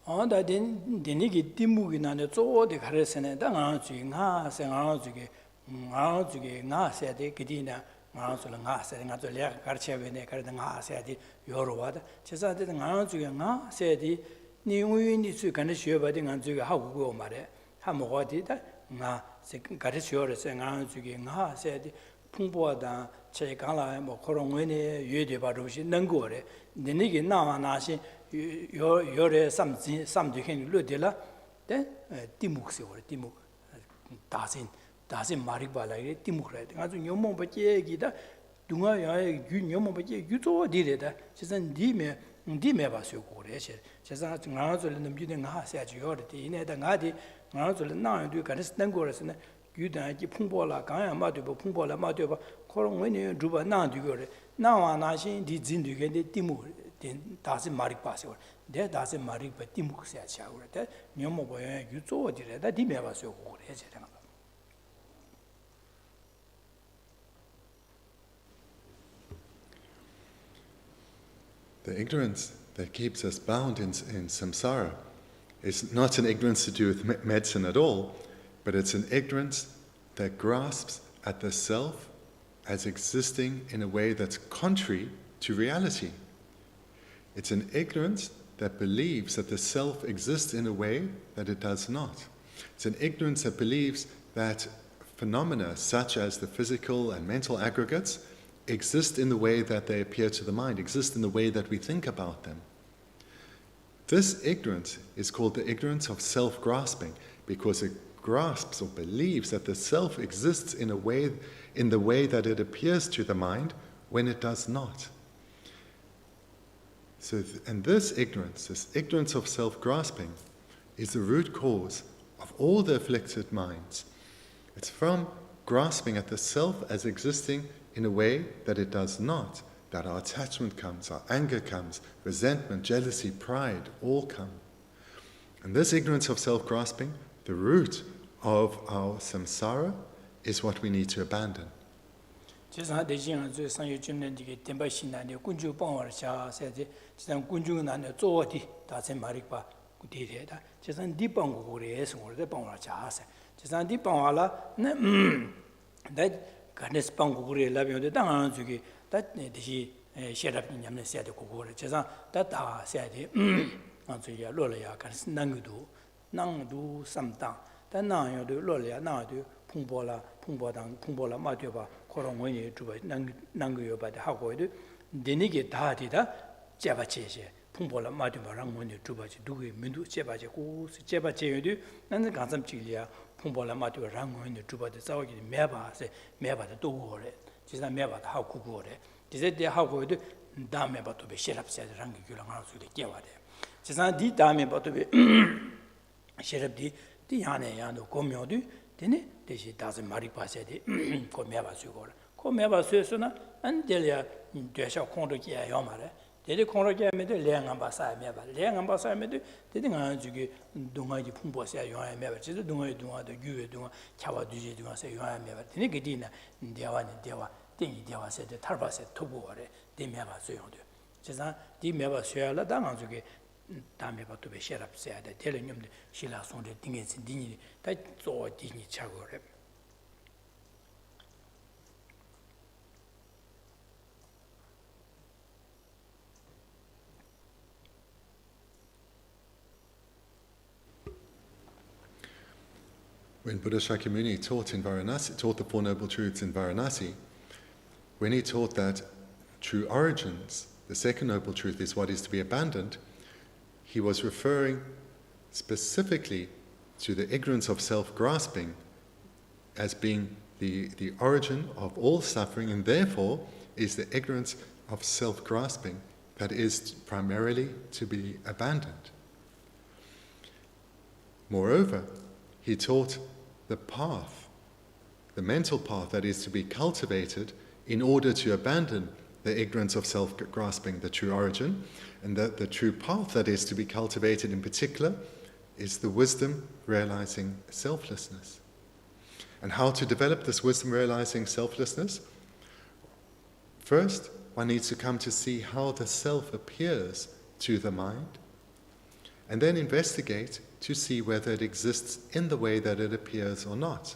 Speaker 1: 다 되니기 띠무기 나네 쪼데 가르세네 당아주기 나세 나주게 나세데 그디나 나솔 나세 나솔야 가르쳐베네 가르다 나세디 요로와다 제사데 나주게 나세디 니우인이 수간에 쉬어바디 나주게 하고고 말해 하모가디다 나 가르쳐요레세 나주게 나세디 풍부하다 제 강라 뭐 그런 원에 유대 바로시 능고래 내게 나와 나시 요래 삼지행 르데라 데 디묵세월 디묵 다신 마리발라게 디묵래 아주 녀몽바제기다 둥아야 녀몽바제 유조디레다 세상 디메 봐서 그래 세상 나가서는 비는 하세야지 요르디 이내다 나디 나가서는 나도 가르스 능고래서는 유단이 풍보라 강야 마도보 풍보라 마도보 그런 원에 두바 나도 그래 나와 나신 디진두게 디묵 다시 마리바서 내 다시 마리바 디묵세야 차고래 녀몽바에 유조디레다 디메 봐서 그래 제가
Speaker 2: The ignorance that keeps us bound in samsara is not an ignorance to do with medicine at all, but it's an ignorance that grasps at the self as existing in a way that's contrary to reality. It's an ignorance that believes that the self exists in a way that it does not. It's an ignorance that believes that phenomena such as the physical and mental aggregates exist in the way that they appear to the mind, exist in the way that we think about them. This ignorance is called the ignorance of self-grasping, because it grasps or believes that the self exists in the way that it appears to the mind when it does not. And this ignorance of self-grasping, is the root cause of all the afflicted minds. It's from grasping at the self as existing in a way that it does not, that our attachment comes, our anger comes, resentment, jealousy, pride, all come. And this ignorance of self-grasping, the root of our samsara, is what we need to abandon.
Speaker 1: 가네스 방고그레 라비오데 당한 주기 다시 셰랍 냠네 세데 고고레 제가 다다 세데 안주야 로려야 가스 낭도 삼당 단나요도 로려야 나도 풍보라 마되바 그런 원이 주바 낭고요 바데 하고도 데니게 다디다 제바체제 풍보라 마되바랑 원이 주바지 누구의 민도 제바제 고스 제바제요도 나는 간sam치리야 풍보라 마도 랑원의 주바데 싸우기 매바데 도고래 지사 매바데 하고 구고래 지제데 하고도 다음에 봐도 배 셰랍세데 랑기 규랑할 수도 있게와데 지사 디 다음에 봐도 배 셰랍디 디 안에 야도 고묘도 되네 대시 다스 마리파세데 고매바수고래 고매바수에서나 안델야 되셔 콘도기야 요마래 대대 콘도기야메데 랭암바사메바 랭암바사메데 대대가 주기 동아지 풍보세야 요야메바 지도 동아도 규에 동아 차와두지 동아세 요야메바 되네 그디나 대와 땡이 대와세데 탈바세 토부월에 대메바 소용도 제가 디메바 소야라 당한 주기 다음에 봐도 배 셰랍세야 돼 텔레님들 실라송데 딩에신 딩이 다 쪼디니 차고래
Speaker 2: When Buddha Shakyamuni taught the Four Noble Truths in Varanasi, when he taught that true origins, the second noble truth is what is to be abandoned, he was referring specifically to the ignorance of self-grasping as being the origin of all suffering, and therefore is the ignorance of self-grasping that is primarily to be abandoned. Moreover, he taught the path, the mental path that is to be cultivated in order to abandon the ignorance of self-grasping, the true origin, and that the true path that is to be cultivated in particular is the wisdom realizing selflessness. And how to develop this wisdom realizing selflessness? First, one needs to come to see how the self appears to the mind, and then investigate to see whether it exists in the way that it appears or not.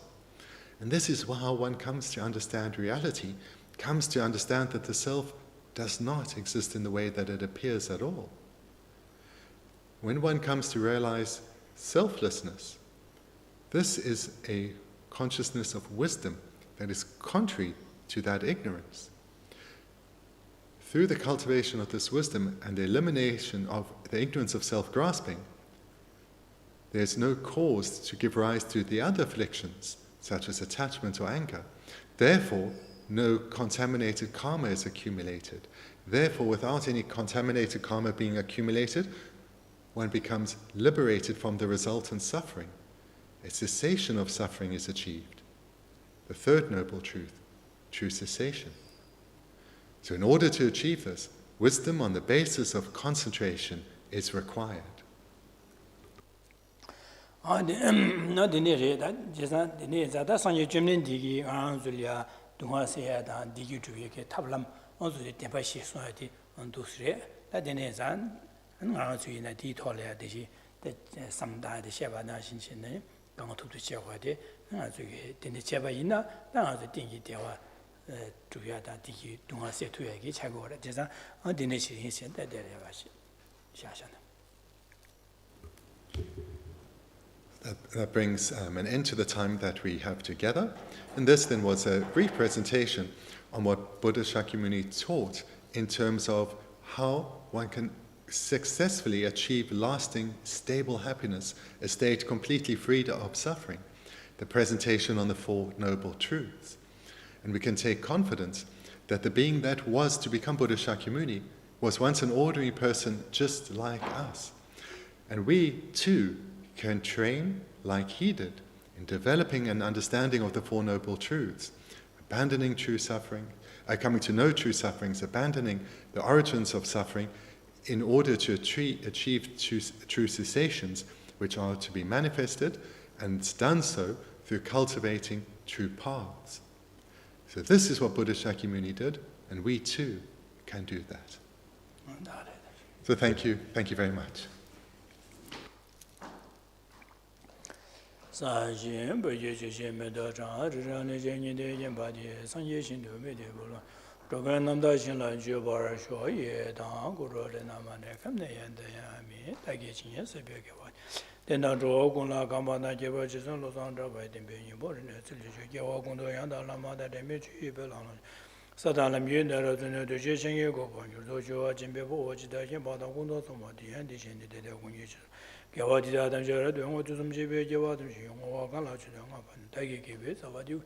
Speaker 2: And this is how one comes to understand reality, comes to understand that the self does not exist in the way that it appears at all. When one comes to realize selflessness, this is a consciousness of wisdom that is contrary to that ignorance. Through the cultivation of this wisdom and the elimination of the ignorance of self-grasping, there is no cause to give rise to the other afflictions, such as attachment or anger. Therefore, no contaminated karma is accumulated. Therefore, without any contaminated karma being accumulated, one becomes liberated from the resultant suffering. A cessation of suffering is achieved. The third noble truth, true cessation. So in order to achieve this, wisdom on the basis of concentration is required. That brings an end to the time that we have together. And this then was a brief presentation on what Buddha Shakyamuni taught in terms of how one can successfully achieve lasting, stable happiness, a state completely freed of suffering. The presentation on the Four Noble Truths. And we can take confidence that the being that was to become Buddha Shakyamuni was once an ordinary person just like us. And we too can train like he did in developing an understanding of the Four Noble Truths, abandoning true suffering, coming to know true sufferings, abandoning the origins of suffering in order to achieve true cessations, which are to be manifested, and it's done so through cultivating true paths. So this is what Buddha Shakyamuni did, and we too can do that. So thank you very much.
Speaker 1: Tena zhuo gong la gamba na jeba jisen lo sang zha bai tenpe yinpo rin zili zhu gewa gong do yang da la ma da tenpe chu yi pe lang lang satan lam yun da ra zun de xie shen ye go pang yu zo xio wa jin pe po wo ji da xian pa da gong do song ma di yan di xian di de de gong yi chi gewa di da dam xie ra duen wo tu sum xie pe gewa dam xie yong wa gan la chu da nga pan da ge ge pe sa wa di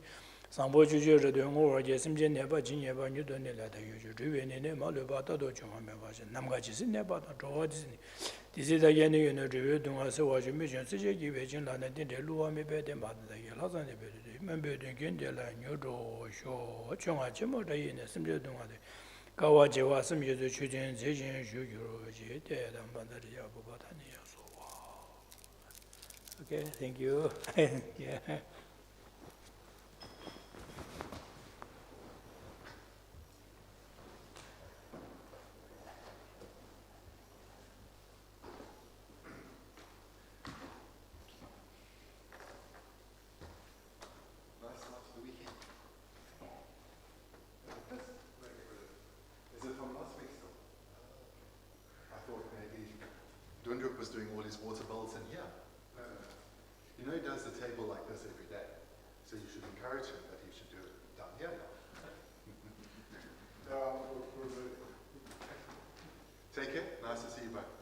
Speaker 1: sang po chu xie ra duen wo wa jie sim jie ne pa jin ye pa nyu do ne la da yu ju zhu we ne ne ma le pa da do chung wa me pa xin nam ga ji sin ne pa da zhuo wa ji sin this is the end of the review. Don't ask what you mentioned. Such a given land and the Lua may be the mother. The Lasan, the member, the Gendela, Nudo, Show, Chonga, Chimo, the Assembly. Kawaji was some years of choosing Zation, Shuju, dead and Bandaria, Bobatania. Okay, thank you. Yeah.
Speaker 2: Was doing all his water bowls in here. You know he does the table like this every day, so you should encourage him that he should do it down here now. Take care. Nice to see you back.